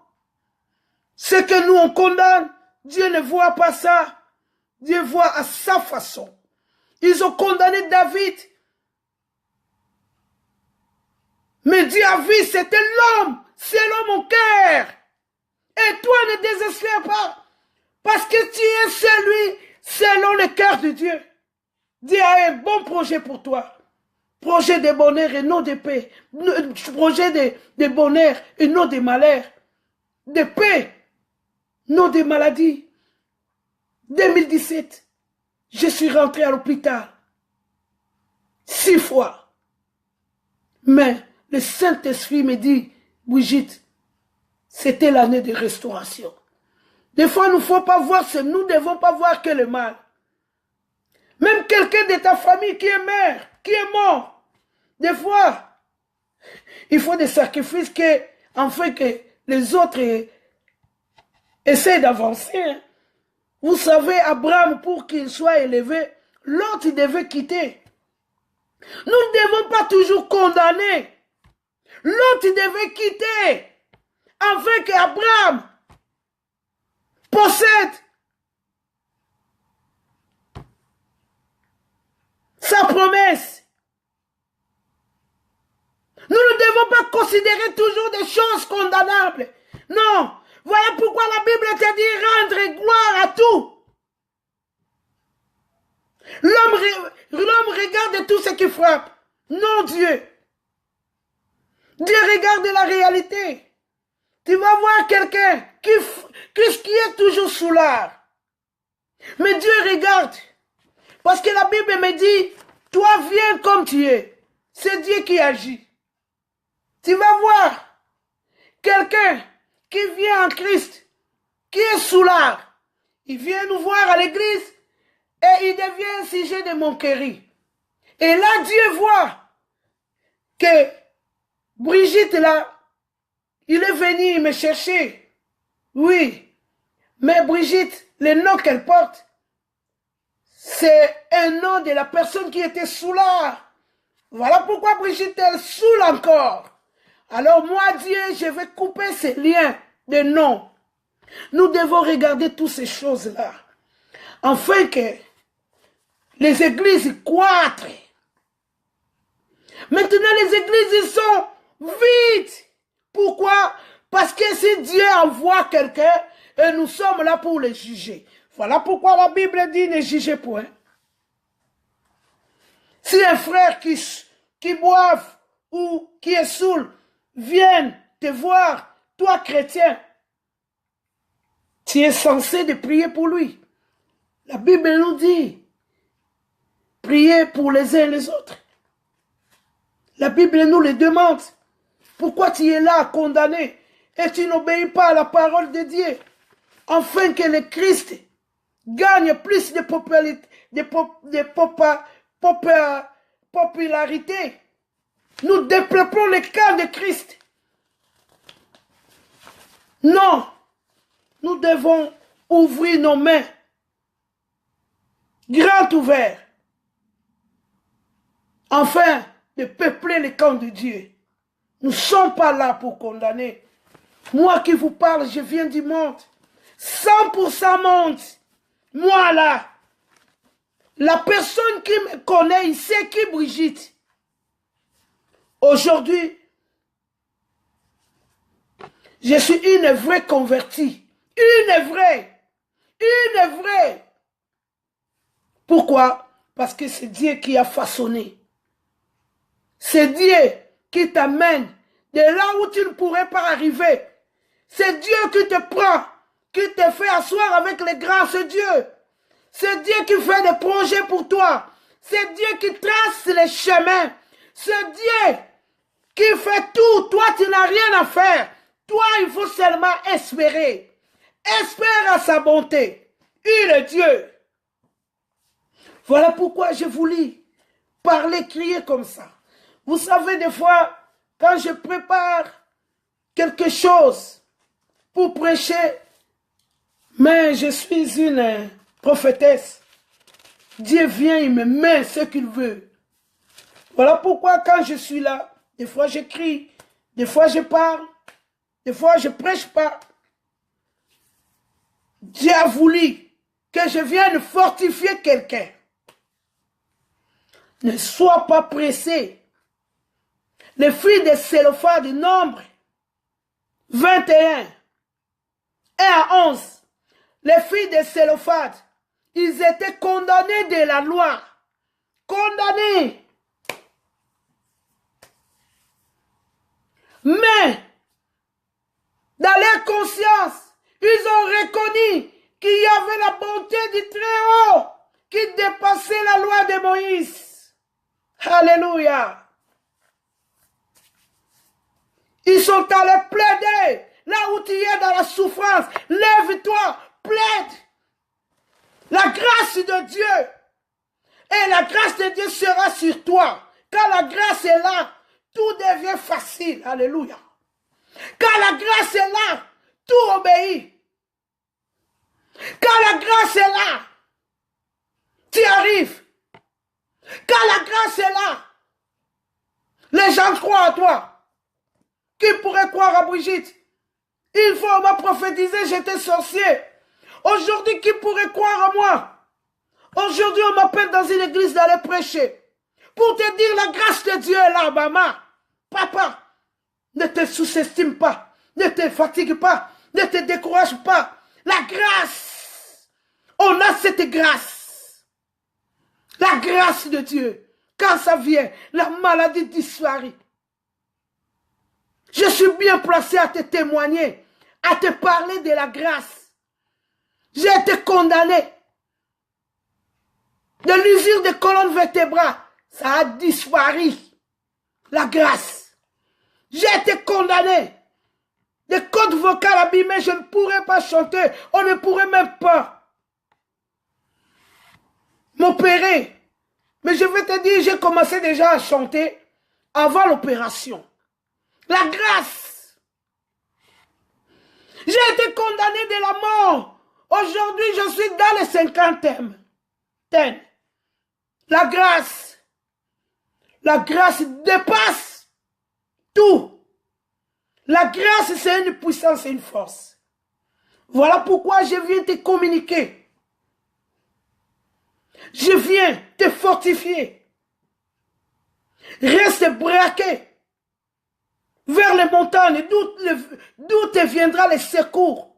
Ce que nous on condamne, Dieu ne voit pas ça. Dieu voit à sa façon. Ils ont condamné David. Mais Dieu a vu, c'était l'homme, selon mon cœur. Et toi ne désespère pas, parce que tu es celui selon le cœur de Dieu. Dieu a un bon projet pour toi. Projet de bonheur et non de paix. Projet de bonheur et non de malheur. De paix, non de maladie. 2017, je suis rentré à l'hôpital 6 fois. Mais le Saint-Esprit me dit, Brigitte, c'était l'année de restauration. Des fois, nous ne devons pas voir que le mal. Même quelqu'un de ta famille qui est mort, qui est mort. Des fois, il faut des sacrifices afin que les autres essaient d'avancer. Vous savez, Abraham, pour qu'il soit élevé, l'autre devait quitter. Nous ne devons pas toujours condamner. L'autre devait quitter afin qu'Abraham possède sa promesse. Nous ne devons pas considérer toujours des choses condamnables. Non. Voilà pourquoi la Bible te dit rendre gloire à tout. L'homme regarde tout ce qui frappe. Non, Dieu. Dieu regarde la réalité. Tu vas voir quelqu'un qui est toujours sous l'art. Mais Dieu regarde. Parce que la Bible me dit, toi viens comme tu es. C'est Dieu qui agit. Tu vas voir quelqu'un qui vient en Christ, qui est sous l'art. Il vient nous voir à l'église et il devient un sujet de moquerie. Et là, Dieu voit que Brigitte, là, il est venu me chercher. Oui, mais Brigitte, le nom qu'elle porte, c'est un nom de la personne qui était sous l'art. Voilà pourquoi Brigitte, elle saoule encore. Alors moi, Dieu, je vais couper ces liens de nom. Nous devons regarder toutes ces choses-là. Afin que les églises croîtrent. Maintenant, les églises ils sont vides. Pourquoi? Parce que si Dieu envoie quelqu'un, et nous sommes là pour le juger. Voilà pourquoi la Bible dit ne jugez point. Si un frère qui boive ou qui est saoul viennent te voir, toi chrétien, tu es censé de prier pour lui. La Bible nous dit, priez pour les uns et les autres. La Bible nous le demande. Pourquoi tu es là à condamner et tu n'obéis pas à la parole de Dieu, afin que le Christ gagne plus de popularité. Nous développons le camp de Christ. Non, nous devons ouvrir nos mains, grand ouverts, afin de peupler le camp de Dieu. Nous ne sommes pas là pour condamner. Moi qui vous parle, je viens du monde. 100% monde. Moi là. La personne qui me connaît, il sait qui Brigitte. Aujourd'hui, je suis une vraie convertie. Une vraie. Une vraie. Pourquoi? Parce que c'est Dieu qui a façonné. C'est Dieu qui t'amène de là où tu ne pourrais pas arriver. C'est Dieu qui te prend, qui te fait asseoir avec les grâces de Dieu. C'est Dieu qui fait des projets pour toi. C'est Dieu qui trace les chemins. C'est Dieu qui fait tout. Toi, tu n'as rien à faire. Toi, il faut seulement espérer. Espère à sa bonté. Il est Dieu. Voilà pourquoi je voulais parler, crier comme ça. Vous savez, des fois, quand je prépare quelque chose pour prêcher, mais je suis une prophétesse. Dieu vient, il me met ce qu'il veut. Voilà pourquoi quand je suis là, des fois j'écris, des fois je parle, des fois je prêche pas. Dieu a voulu que je vienne fortifier quelqu'un. Ne sois pas pressé. Les filles de Sélophade du nombre 21, 1 à 11. Les filles de Sélophade, ils étaient condamnés de la loi. Condamnés. Mais, dans leur conscience, ils ont reconnu qu'il y avait la bonté du Très-Haut qui dépassait la loi de Moïse. Alléluia. Ils sont allés plaider. Là où tu es dans la souffrance, lève-toi, plaide. La grâce de Dieu. Et la grâce de Dieu sera sur toi. Quand la grâce est là, tout devient facile. Alléluia. Quand la grâce est là, tout obéit. Quand la grâce est là, tu arrives. Quand la grâce est là, les gens croient à toi. Qui pourrait croire à Brigitte? Il faut m'a prophétiser, j'étais sorcier. Aujourd'hui, qui pourrait croire à moi? Aujourd'hui, on m'appelle dans une église d'aller prêcher. Pour te dire, la grâce de Dieu est là, maman. Papa, ne te sous-estime pas. Ne te fatigue pas. Ne te décourage pas. La grâce. On a cette grâce. La grâce de Dieu. Quand ça vient, la maladie disparaît. Je suis bien placé à te témoigner, à te parler de la grâce. J'ai été condamné de l'usure des colonnes vertébrales. Ça a disparu. La grâce. J'ai été condamné. Des cordes vocales abîmées, je ne pourrais pas chanter. On ne pourrait même pas m'opérer. Mais je vais te dire, j'ai commencé déjà à chanter avant l'opération. La grâce. J'ai été condamné de la mort. Aujourd'hui, je suis dans les 50e. La grâce. La grâce dépasse tout. La grâce, c'est une puissance et une force. Voilà pourquoi je viens te communiquer. Je viens te fortifier. Reste braqué vers les montagnes, d'où te viendra le secours.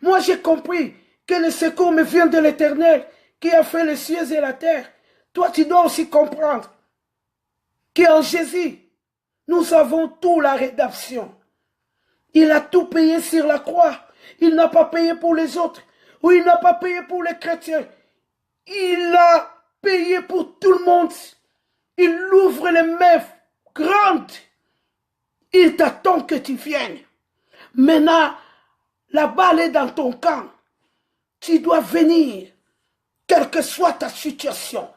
Moi, j'ai compris que le secours me vient de l'Éternel, qui a fait les cieux et la terre. Toi, tu dois aussi comprendre qu'en Jésus, Nous avons tout, la rédemption. Il a tout payé sur la croix. Il n'a pas payé pour les autres. Ou il n'a pas payé pour les chrétiens. Il a payé pour tout le monde. Il ouvre les mains grandes. Il t'attend que tu viennes. Maintenant, la balle est dans ton camp. Tu dois venir, quelle que soit ta situation.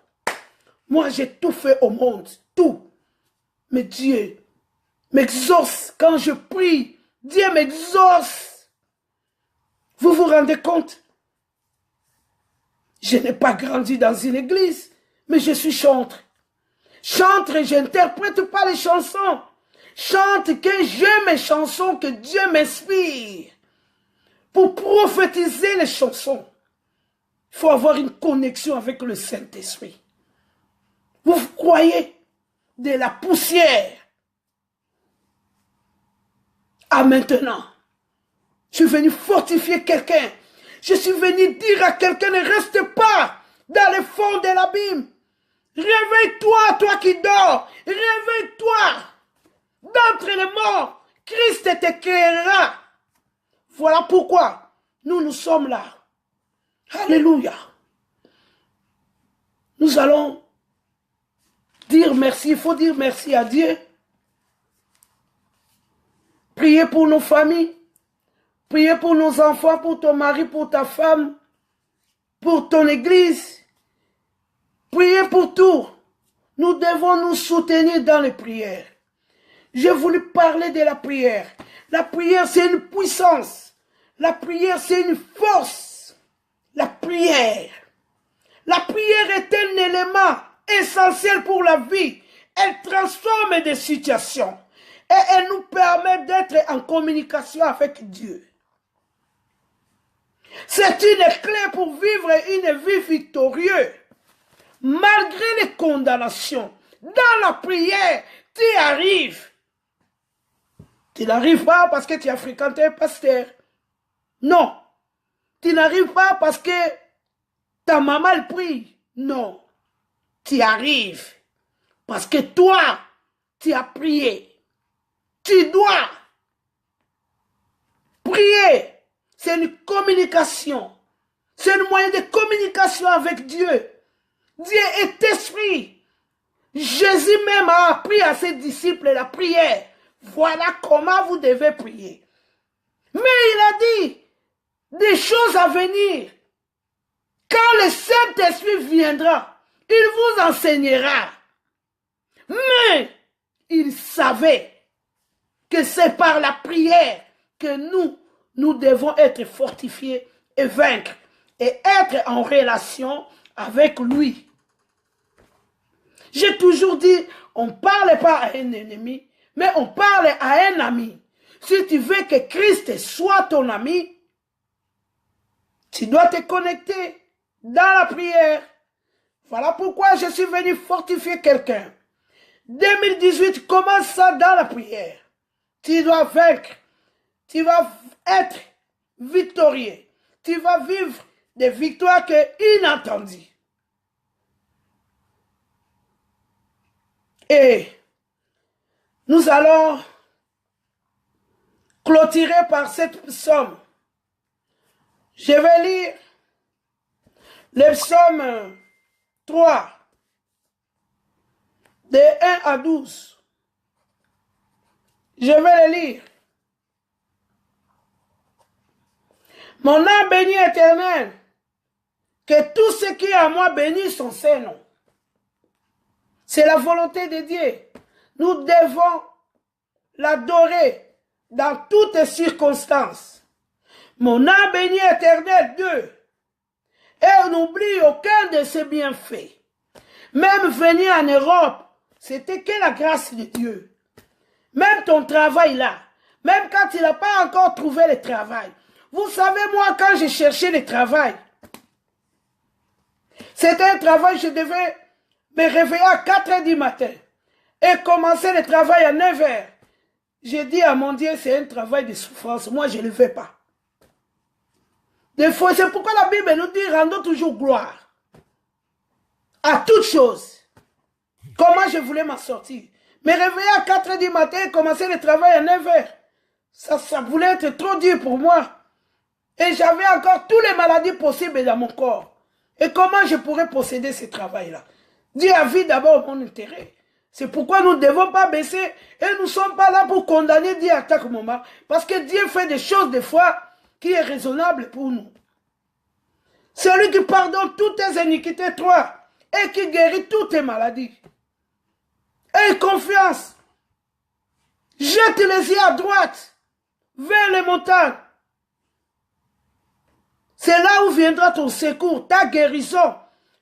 Moi, j'ai tout fait au monde, tout. Mais Dieu m'exauce quand je prie. Dieu m'exauce. Vous vous rendez compte? Je n'ai pas grandi dans une église, mais je suis chantre. Chantre et j'interprète pas les chansons. Chante que j'aime mes chansons, que Dieu m'inspire. Pour prophétiser les chansons, il faut avoir une connexion avec le Saint-Esprit. Vous croyez de la poussière à maintenant. Je suis venu fortifier quelqu'un. Je suis venu dire à quelqu'un, ne reste pas dans le fond de l'abîme. Réveille-toi, toi qui dors. Réveille-toi. D'entre les morts, Christ t'éclairera. Voilà pourquoi nous sommes là. Alléluia. Nous allons dire merci. Il faut dire merci à Dieu. Prier pour nos familles. Prier pour nos enfants, pour ton mari, pour ta femme, pour ton église. Prier pour tout. Nous devons nous soutenir dans les prières. J'ai voulu parler de la prière. La prière, c'est une puissance. La prière, c'est une force. La prière. La prière est un élément essentiel pour la vie. Elle transforme des situations. Et elle nous permet d'être en communication avec Dieu. C'est une clé pour vivre une vie victorieuse. Malgré les condamnations, dans la prière, tu arrives. Tu n'arrives pas parce que tu as fréquenté un pasteur. Non. Tu n'arrives pas parce que ta maman elle prie. Non. Tu arrives parce que toi, tu as prié. Tu dois prier. C'est une communication. C'est un moyen de communication avec Dieu. Dieu est esprit. Jésus même a appris à ses disciples la prière. Voilà comment vous devez prier. Mais il a dit des choses à venir. Quand le Saint-Esprit viendra, il vous enseignera. Mais il savait que c'est par la prière que nous devons être fortifiés et vaincre. Et être en relation avec lui. J'ai toujours dit, on ne parle pas à un ennemi, mais on parle à un ami. Si tu veux que Christ soit ton ami, tu dois te connecter dans la prière. Voilà pourquoi je suis venu fortifier quelqu'un. 2018 commence ça dans la prière. Tu dois vaincre. Tu vas être victorieux. Tu vas vivre des victoires inattendues. Et nous allons clôturer par cette psaume. Je vais lire le psaume 3, de 1 à 12. Je vais le lire. Mon âme bénit Éternel, que tout ce qui est à moi bénisse son Saint-Nom. C'est la volonté de Dieu. Nous devons l'adorer dans toutes circonstances. Mon âme bénit Éternel, 2. Et on n'oublie aucun de ses bienfaits. Même venir en Europe, c'était que la grâce de Dieu. Même ton travail là, même quand tu n'as pas encore trouvé le travail. Vous savez, moi, quand j'ai cherché le travail, c'était un travail, je devais me réveiller à 4 h du matin et commencer le travail à 9 h. J'ai dit à mon Dieu, c'est un travail de souffrance. Moi, je ne le fais pas. Des fois, c'est pourquoi la Bible nous dit, rendons toujours gloire à toutes choses. Comment je voulais m'en sortir. Me réveiller à 4 h du matin et commencer le travail à 9 h. Ça voulait être trop dur pour moi. Et j'avais encore toutes les maladies possibles dans mon corps. Et comment je pourrais posséder ce travail-là? Dieu a vu d'abord mon intérêt. C'est pourquoi nous ne devons pas baisser et nous ne sommes pas là pour condamner Dieu à chaque moment. Parce que Dieu fait des choses des fois qui est raisonnable pour nous. Celui qui pardonne toutes tes iniquités, toi, et qui guérit toutes tes maladies. Aie confiance. Jette les yeux à droite, vers les montagnes. C'est là où viendra ton secours, ta guérison,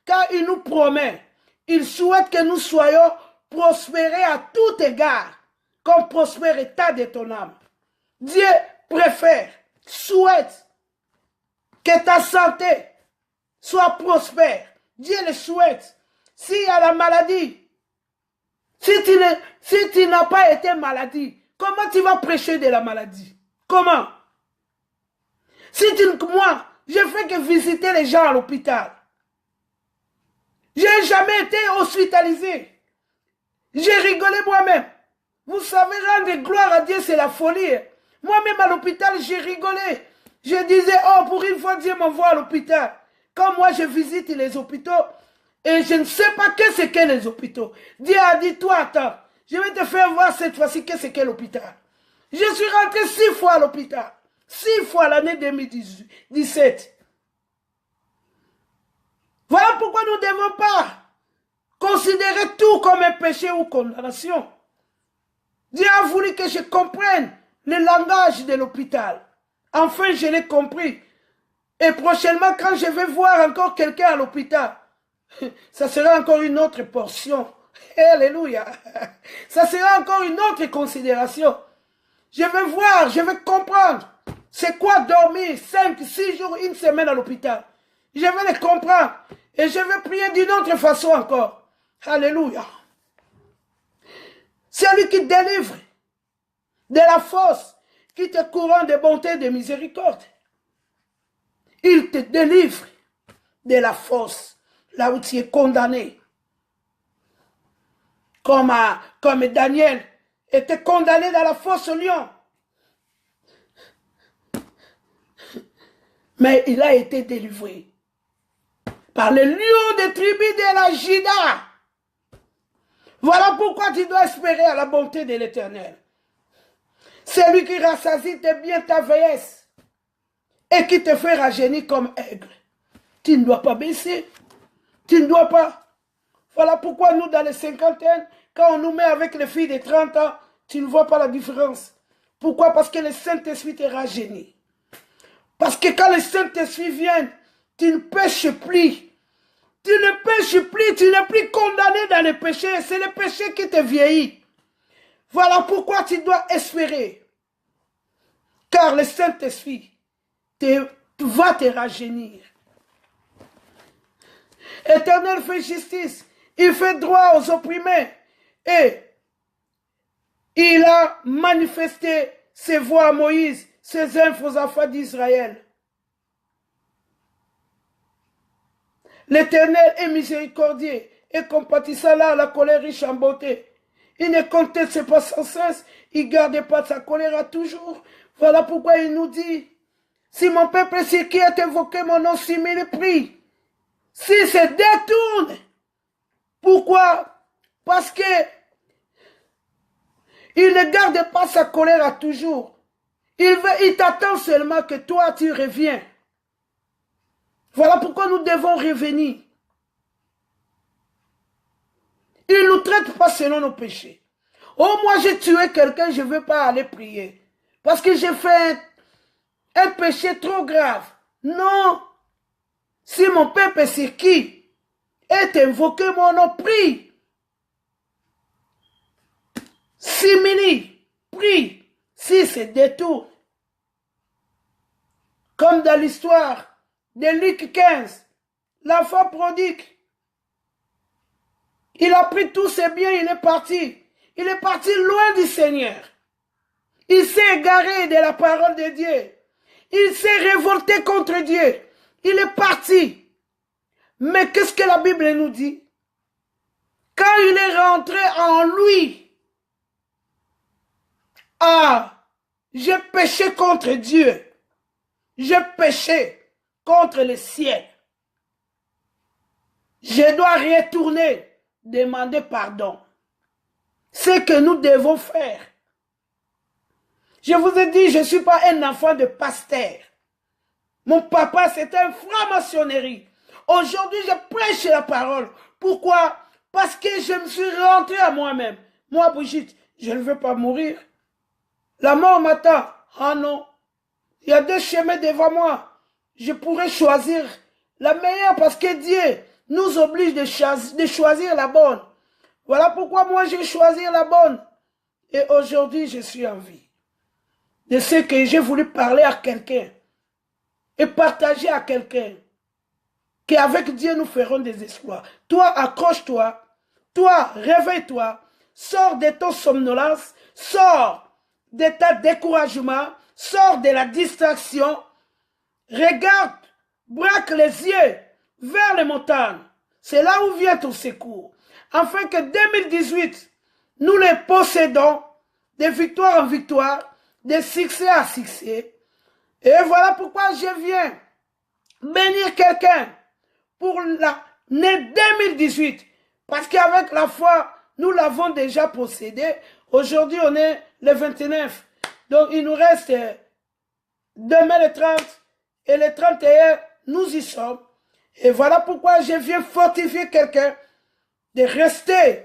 car il nous promet. Il souhaite que nous soyons prospérés à tout égard, comme prospère état de ton âme. Dieu préfère, souhaite que ta santé soit prospère. Dieu le souhaite. S'il y a la maladie, si tu n'as pas été maladie, comment tu vas prêcher de la maladie? Comment? Moi, je fais que visiter les gens à l'hôpital. Je n'ai jamais été hospitalisé. J'ai rigolé moi-même. Vous savez, rendre gloire à Dieu, c'est la folie. Moi-même à l'hôpital, j'ai rigolé. Je disais, oh, pour une fois, Dieu m'envoie à l'hôpital. Quand moi, je visite les hôpitaux, et je ne sais pas qu'est-ce que les hôpitaux. Dieu a dit, toi, attends, je vais te faire voir cette fois-ci qu'est-ce que l'hôpital. Je suis rentré 6 fois à l'hôpital. 6 fois l'année 2017. Voilà pourquoi nous ne devons pas considérer tout comme un péché ou condamnation. Dieu a voulu que je comprenne le langage de l'hôpital. Enfin, je l'ai compris. Et prochainement, quand je vais voir encore quelqu'un à l'hôpital, ça sera encore une autre portion. Alléluia. Ça sera encore une autre considération. Je vais voir, je vais comprendre. C'est quoi dormir 5, 6 jours, une semaine à l'hôpital? Je vais le comprendre. Et je vais prier d'une autre façon encore. Alléluia. C'est lui qui délivre de la fosse, qui te couronne de bonté et de miséricorde. Il te délivre de la fosse, là où tu es condamné. Comme Daniel était condamné dans la fosse au lion. Mais il a été délivré par le lion des tribus de la Juda. Voilà pourquoi tu dois espérer à la bonté de l'Éternel. C'est lui qui rassasie tes biens, ta vieillesse, et qui te fait rajeunir comme aigle. Tu ne dois pas baisser. Tu ne dois pas. Voilà pourquoi nous, dans les cinquantaines, quand on nous met avec les filles de 30 ans, tu ne vois pas la différence. Pourquoi? Parce que le Saint-Esprit te rajeunit. Parce que quand le Saint-Esprit vient, tu ne pêches plus. Tu ne pêches plus, tu n'es plus condamné dans le péché. C'est le péché qui te vieillit. Voilà pourquoi tu dois espérer. Car le Saint-Esprit va te rajeunir. Éternel fait justice. Il fait droit aux opprimés. Et il a manifesté ses voies à Moïse, ses œuvres aux enfants d'Israël. L'Éternel est miséricordieux et compatissant là à la colère riche en beauté. Il ne conteste pas sans cesse, il ne garde pas sa colère à toujours. Voilà pourquoi il nous dit, si mon peuple sur qui est invoqué mon nom s'y mépris, s'il se détourne. Pourquoi? Parce que il ne garde pas sa colère à toujours. Il t'attend seulement que toi tu reviens. Voilà pourquoi nous devons revenir. Il ne nous traite pas selon nos péchés. Oh, moi j'ai tué quelqu'un, je ne veux pas aller prier. Parce que j'ai fait un péché trop grave. Non. Si mon peuple sur qui est invoqué mon nom, prie. Simili, prie. Si c'est détour. Comme dans l'histoire de Luc 15, l'enfant prodigue. Il a pris tous ses biens, il est parti. Il est parti loin du Seigneur. Il s'est égaré de la parole de Dieu. Il s'est révolté contre Dieu. Il est parti. Mais qu'est-ce que la Bible nous dit? Quand il est rentré en lui, Ah, j'ai péché contre Dieu. J'ai péché contre le ciel. Je dois retourner, demander pardon. Ce que nous devons faire. Je vous ai dit, je ne suis pas un enfant de pasteur. Mon papa, c'était un franc-maçonnerie. Aujourd'hui, je prêche la parole. Pourquoi? Parce que je me suis rentré à moi-même. Moi, Brigitte, je ne veux pas mourir. La mort m'attend. Ah non. Il y a deux chemins devant moi. Je pourrais choisir la meilleure parce que Dieu nous oblige de choisir la bonne. Voilà pourquoi moi, j'ai choisi la bonne. Et aujourd'hui, je suis en vie. De ce que j'ai voulu parler à quelqu'un et partager à quelqu'un. Qu'avec Dieu, nous ferons des exploits. Toi, accroche-toi. Toi, réveille-toi. Sors de ton somnolence. Sors de ta découragement. Sors de la distraction. Regarde, braque les yeux vers les montagnes. C'est là où vient ton secours. Afin que 2018, nous les possédons de victoire en victoire, de succès à succès. Et voilà pourquoi je viens bénir quelqu'un pour l'année 2018. Parce qu'avec la foi, nous l'avons déjà possédé. Aujourd'hui, on est le 29. Donc, il nous reste demain le 30 et le 31, nous y sommes. Et voilà pourquoi je viens fortifier quelqu'un de rester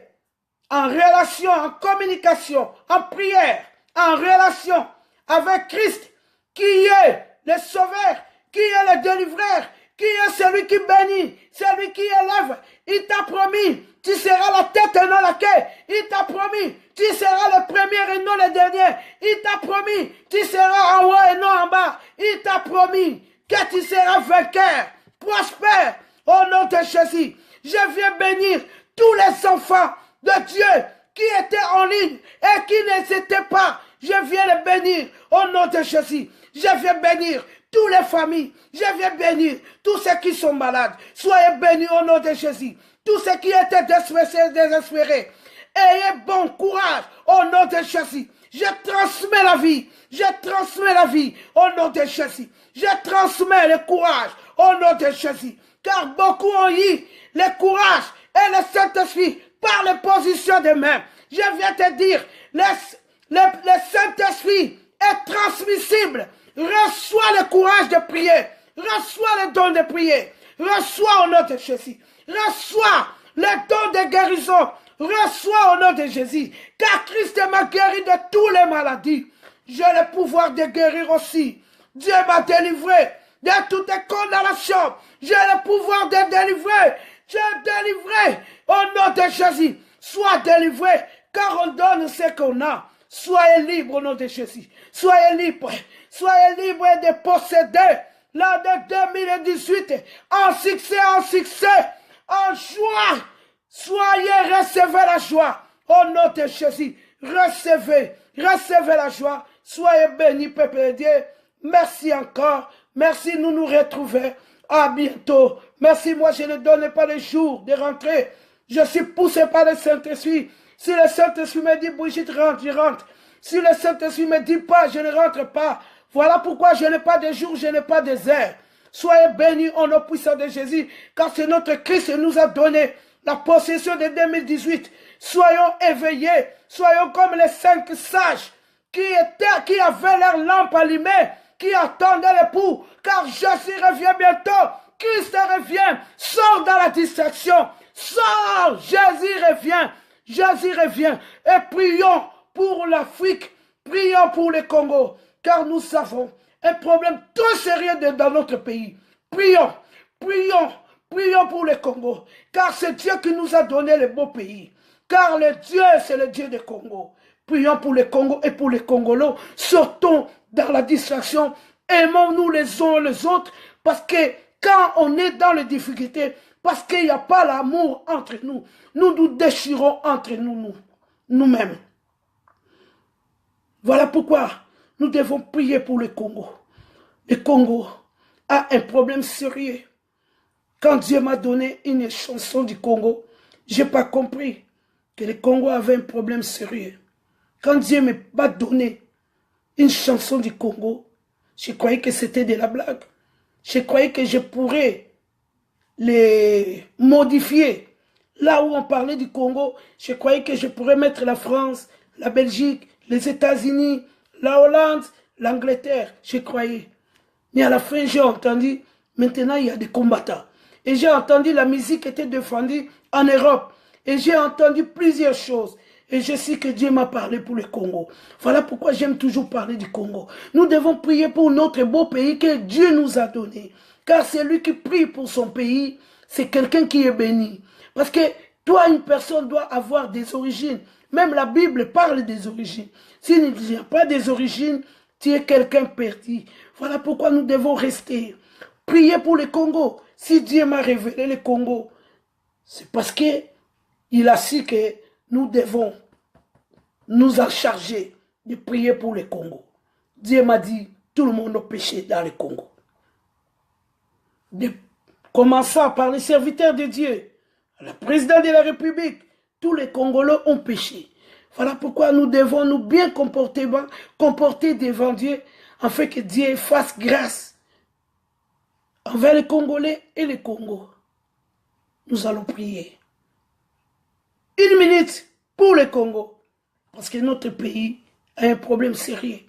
en relation, en communication, en prière, en relation avec Christ, qui est le sauveur, qui est le délivreur, qui est celui qui bénit, celui qui élève. Il t'a promis, tu seras la tête et non la queue. Il t'a promis, tu seras le premier et non le dernier. Il t'a promis, tu seras en haut et non en bas. Il t'a promis que tu seras vainqueur, prospère, au nom de Jésus. Je viens bénir tous les enfants de Dieu qui étaient en ligne et qui n'hésitaient pas. Je viens les bénir au nom de Jésus. Je viens bénir toutes les familles. Je viens bénir tous ceux qui sont malades. Soyez bénis au nom de Jésus. Tous ceux qui étaient désespérés. Ayez bon courage au nom de Jésus. Je transmets la vie. Je transmets la vie au nom de Jésus. Je transmets le courage au nom de Jésus. Car beaucoup ont eu le courage et le Saint-Esprit par les positions de main. Je viens te dire, le Saint-Esprit est transmissible. Reçois le courage de prier. Reçois le don de prier. Reçois au nom de Jésus. Reçois le don de guérison. Reçois au nom de Jésus. Car Christ m'a guéri de toutes les maladies. J'ai le pouvoir de guérir aussi. Dieu m'a délivré de toutes les condamnations. J'ai le pouvoir de délivrer. J'ai délivré au nom de Jésus. Sois délivré, car on donne ce qu'on a. Soyez libre au nom de Jésus. Soyez libre. Soyez libre de posséder l'année 2018 en succès, en joie. Soyez, recevez la joie au nom de Jésus. Recevez la joie. Soyez bénis, peuple de Dieu. Merci encore. Merci, nous nous retrouvons. À bientôt. Merci, moi je ne donne pas le jour de rentrer. Je suis poussé par le Saint-Esprit. Si le Saint-Esprit me dit, Brigitte, rentre, je rentre. Si le Saint-Esprit me dit pas, je ne rentre pas. Voilà pourquoi je n'ai pas de jour, je n'ai pas de heure. Soyez bénis au nom puissant de Jésus, car c'est notre Christ qui nous a donné la possession de 2018. Soyons éveillés, soyons comme les 5 sages qui avaient leur lampe allumée, qui attendaient l'époux, car Jésus revient bientôt. Christ revient, sors dans la distraction, sors, Jésus revient, et prions pour l'Afrique, prions pour le Congo, car nous savons un problème très sérieux dans notre pays. Prions pour le Congo, car c'est Dieu qui nous a donné le beau pays, car le Dieu, c'est le Dieu du Congo. Prions pour le Congo et pour les Congolais. Sortons dans la distraction. Aimons-nous les uns les autres. Parce que quand on est dans les difficultés, parce qu'il n'y a pas l'amour entre nous, nous nous déchirons entre nous-mêmes. Voilà pourquoi nous devons prier pour le Congo. Le Congo a un problème sérieux. Quand Dieu m'a donné une chanson du Congo, je n'ai pas compris que le Congo avait un problème sérieux. Quand Dieu m'a donné une chanson du Congo. Je croyais que c'était de la blague. Je croyais que je pourrais les modifier. Là où on parlait du Congo, je croyais que je pourrais mettre la France, la Belgique, les États-Unis, la Hollande, l'Angleterre. Je croyais. Mais à la fin, j'ai entendu, maintenant il y a des combattants. Et j'ai entendu la musique était défendue en Europe. Et j'ai entendu plusieurs choses. Et je sais que Dieu m'a parlé pour le Congo. Voilà pourquoi j'aime toujours parler du Congo. Nous devons prier pour notre beau pays que Dieu nous a donné. Car celui qui prie pour son pays, c'est quelqu'un qui est béni. Parce que toi, une personne doit avoir des origines. Même la Bible parle des origines. S'il n'y a pas des origines, tu es quelqu'un perdu. Voilà pourquoi nous devons rester. Prier pour le Congo. Si Dieu m'a révélé le Congo, c'est parce qu'il a su que nous devons nous en charger de prier pour le Congo. Dieu m'a dit, tout le monde a péché dans le Congo. De commençant par les serviteurs de Dieu, le président de la République, tous les Congolais ont péché. Voilà pourquoi nous devons nous bien comporter devant Dieu, afin que Dieu fasse grâce envers les Congolais et les Congos. Nous allons prier. 1 minute pour le Congo. Parce que notre pays a un problème sérieux.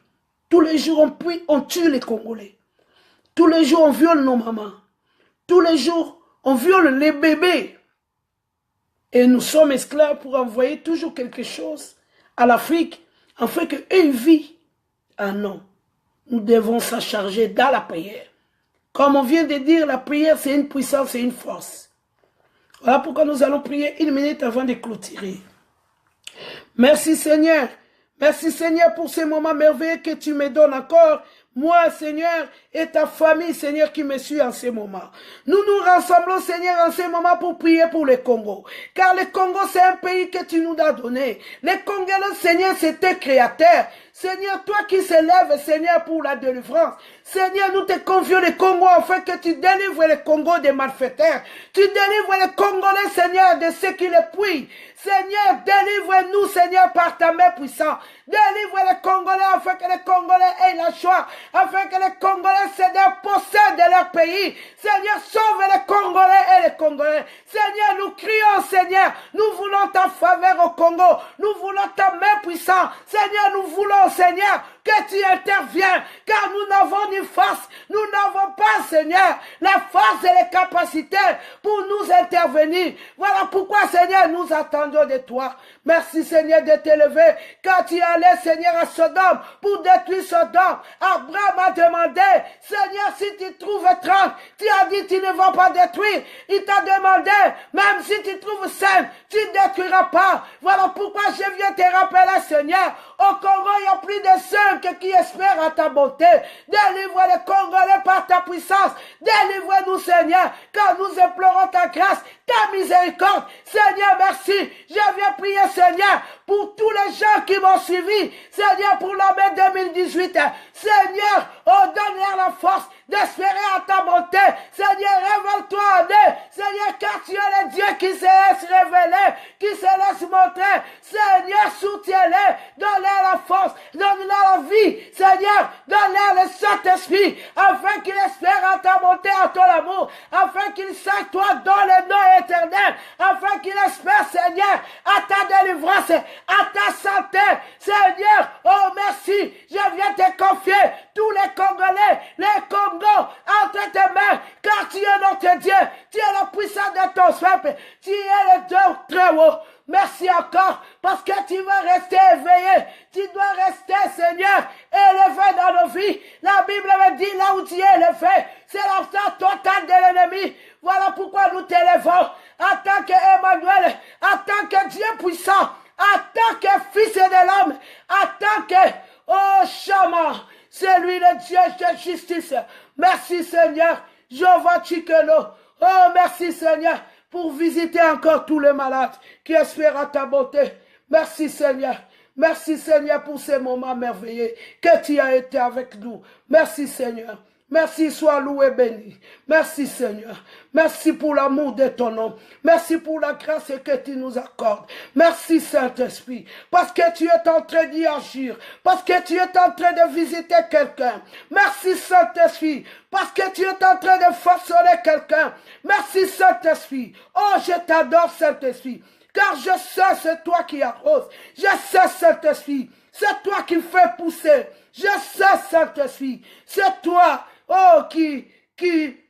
Tous les jours on prie, on tue les Congolais. Tous les jours on viole nos mamans. Tous les jours on viole les bébés. Et nous sommes esclaves pour envoyer toujours quelque chose à l'Afrique, afin qu'eux vivent. Ah non, nous devons s'en charger dans la prière. Comme on vient de dire, la prière c'est une puissance et une force. Voilà pourquoi nous allons prier 1 minute avant de clôturer. Merci Seigneur. Merci Seigneur pour ces moments merveilleux que tu me donnes encore. Moi, Seigneur, et ta famille, Seigneur, qui me suit en ces moments. Nous nous rassemblons, Seigneur, en ces moments pour prier pour le Congo. Car le Congo, c'est un pays que tu nous as donné. Les Congolais, Seigneur, c'est tes créateurs. Seigneur, toi qui s'élèves, Seigneur, pour la délivrance. Seigneur, nous te confions le Congo afin que tu délivres le Congo des malfaiteurs. Tu délivres les Congolais, Seigneur, de ceux qui les puient. Seigneur, délivre-nous, Seigneur, par ta main puissante. Délivre les Congolais afin que les Congolais aient la joie. Afin que les Congolais, Seigneur, possèdent leur pays. Seigneur, sauve les Congolais et les Congolais. Seigneur, nous crions, Seigneur, nous voulons ta faveur au Congo. Nous voulons ta main puissante. Seigneur, nous voulons, Seigneur, que tu interviennes, car nous n'avons ni force, nous n'avons pas, Seigneur, la force et les capacités pour nous intervenir. Voilà pourquoi, Seigneur, nous attendons de toi. Merci, Seigneur, de t'élever, quand tu allais, Seigneur, à Sodome, pour détruire Sodome. Abraham a demandé, Seigneur, si tu trouves 30, tu as dit, tu ne vas pas détruire. Il t'a demandé, même si tu trouves 5, tu ne détruiras pas. Voilà pourquoi je viens te rappeler, Seigneur, au Congo, il y a plus de 5 qui espèrent à ta bonté. Délivre les Congolais par ta puissance. Délivre-nous, Seigneur, car nous implorons ta grâce, ta miséricorde. Seigneur, merci. Je viens prier, Seigneur, pour tous les gens qui m'ont suivi. Seigneur, pour l'année 2018. Seigneur, donne-leur la force d'espérer à ta bonté. Seigneur, révèle-toi en eux. Seigneur, car tu es le Dieu qui se laisse révéler, qui se laisse montrer. Seigneur, soutiens-les, donne-leur la force, donne-leur la vie. Seigneur, donne-leur le Saint-Esprit, afin qu'ils espèrent à ta bonté, à ton amour, afin qu'ils sachent toi dans le nom éternel, afin qu'ils espèrent, Seigneur, à ta délivrance, à ta santé. Seigneur, oh merci, je viens te confier tous les Congolais, les Congos, entre tes mains, car tu es notre Dieu, tu es la puissance de ton peuple, tu es le Dieu très haut. Merci encore, parce que tu vas rester éveillé, tu dois rester, Seigneur, élevé dans nos vies. La Bible me dit, là où tu es élevé, c'est l'absence totale de l'ennemi. Voilà pourquoi nous t'élevons, en tant qu'Emmanuel, en tant que Dieu puissant, en tant que Fils de l'homme, en tant que, oh Shama, c'est lui le Dieu de justice. Merci Seigneur, Jéhovah Tchikelo. Oh merci Seigneur, pour visiter encore tous les malades qui espèrent à ta bonté. Merci Seigneur. Merci Seigneur pour ces moments merveilleux que tu as été avec nous. Merci Seigneur. Merci, sois loué, béni. Merci, Seigneur. Merci pour l'amour de ton nom. Merci pour la grâce que tu nous accordes. Merci, Saint-Esprit, parce que tu es en train d'y agir, parce que tu es en train de visiter quelqu'un. Merci, Saint-Esprit, parce que tu es en train de façonner quelqu'un. Merci, Saint-Esprit. Oh, je t'adore, Saint-Esprit, car je sais c'est toi qui arroses. Je sais, Saint-Esprit, c'est toi qui fais pousser. Je sais, Saint-Esprit, c'est toi, oh, qui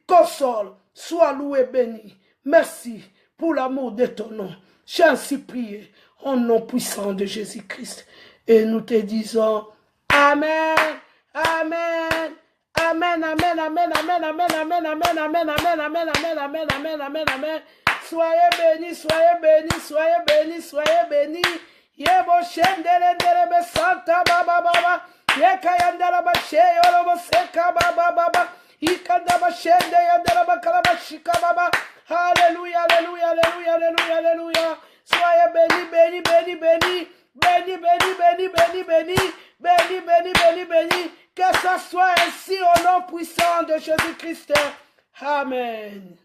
console. Sois loué, béni. Merci pour l'amour de ton nom. J'ai ainsi prié au nom puissant de Jésus-Christ. Et nous te disons Amen, Amen, Amen, Amen, Amen, Amen, Amen, Amen, Amen, Amen, Amen, Amen, Amen, Amen, Amen, Amen, Amen. Soyez bénis, soyez bénis, soyez bénis, soyez bénis. Yebo shendele ndelebe santa baba baba. Yeka yandala ba sheyo lobo seka baba baba. Ikanda ba shende yandala ba kalaba shika baba. Alléluia, alléluia, alléluia, alléluia, alléluia. Soyez bénis, bénis, bénis, bénis. Bénis, bénis, bénis, bénis, bénis. Bénis, bénis, bénis, bénis. Que ça soit ainsi au nom puissant de Jésus-Christ. Amen.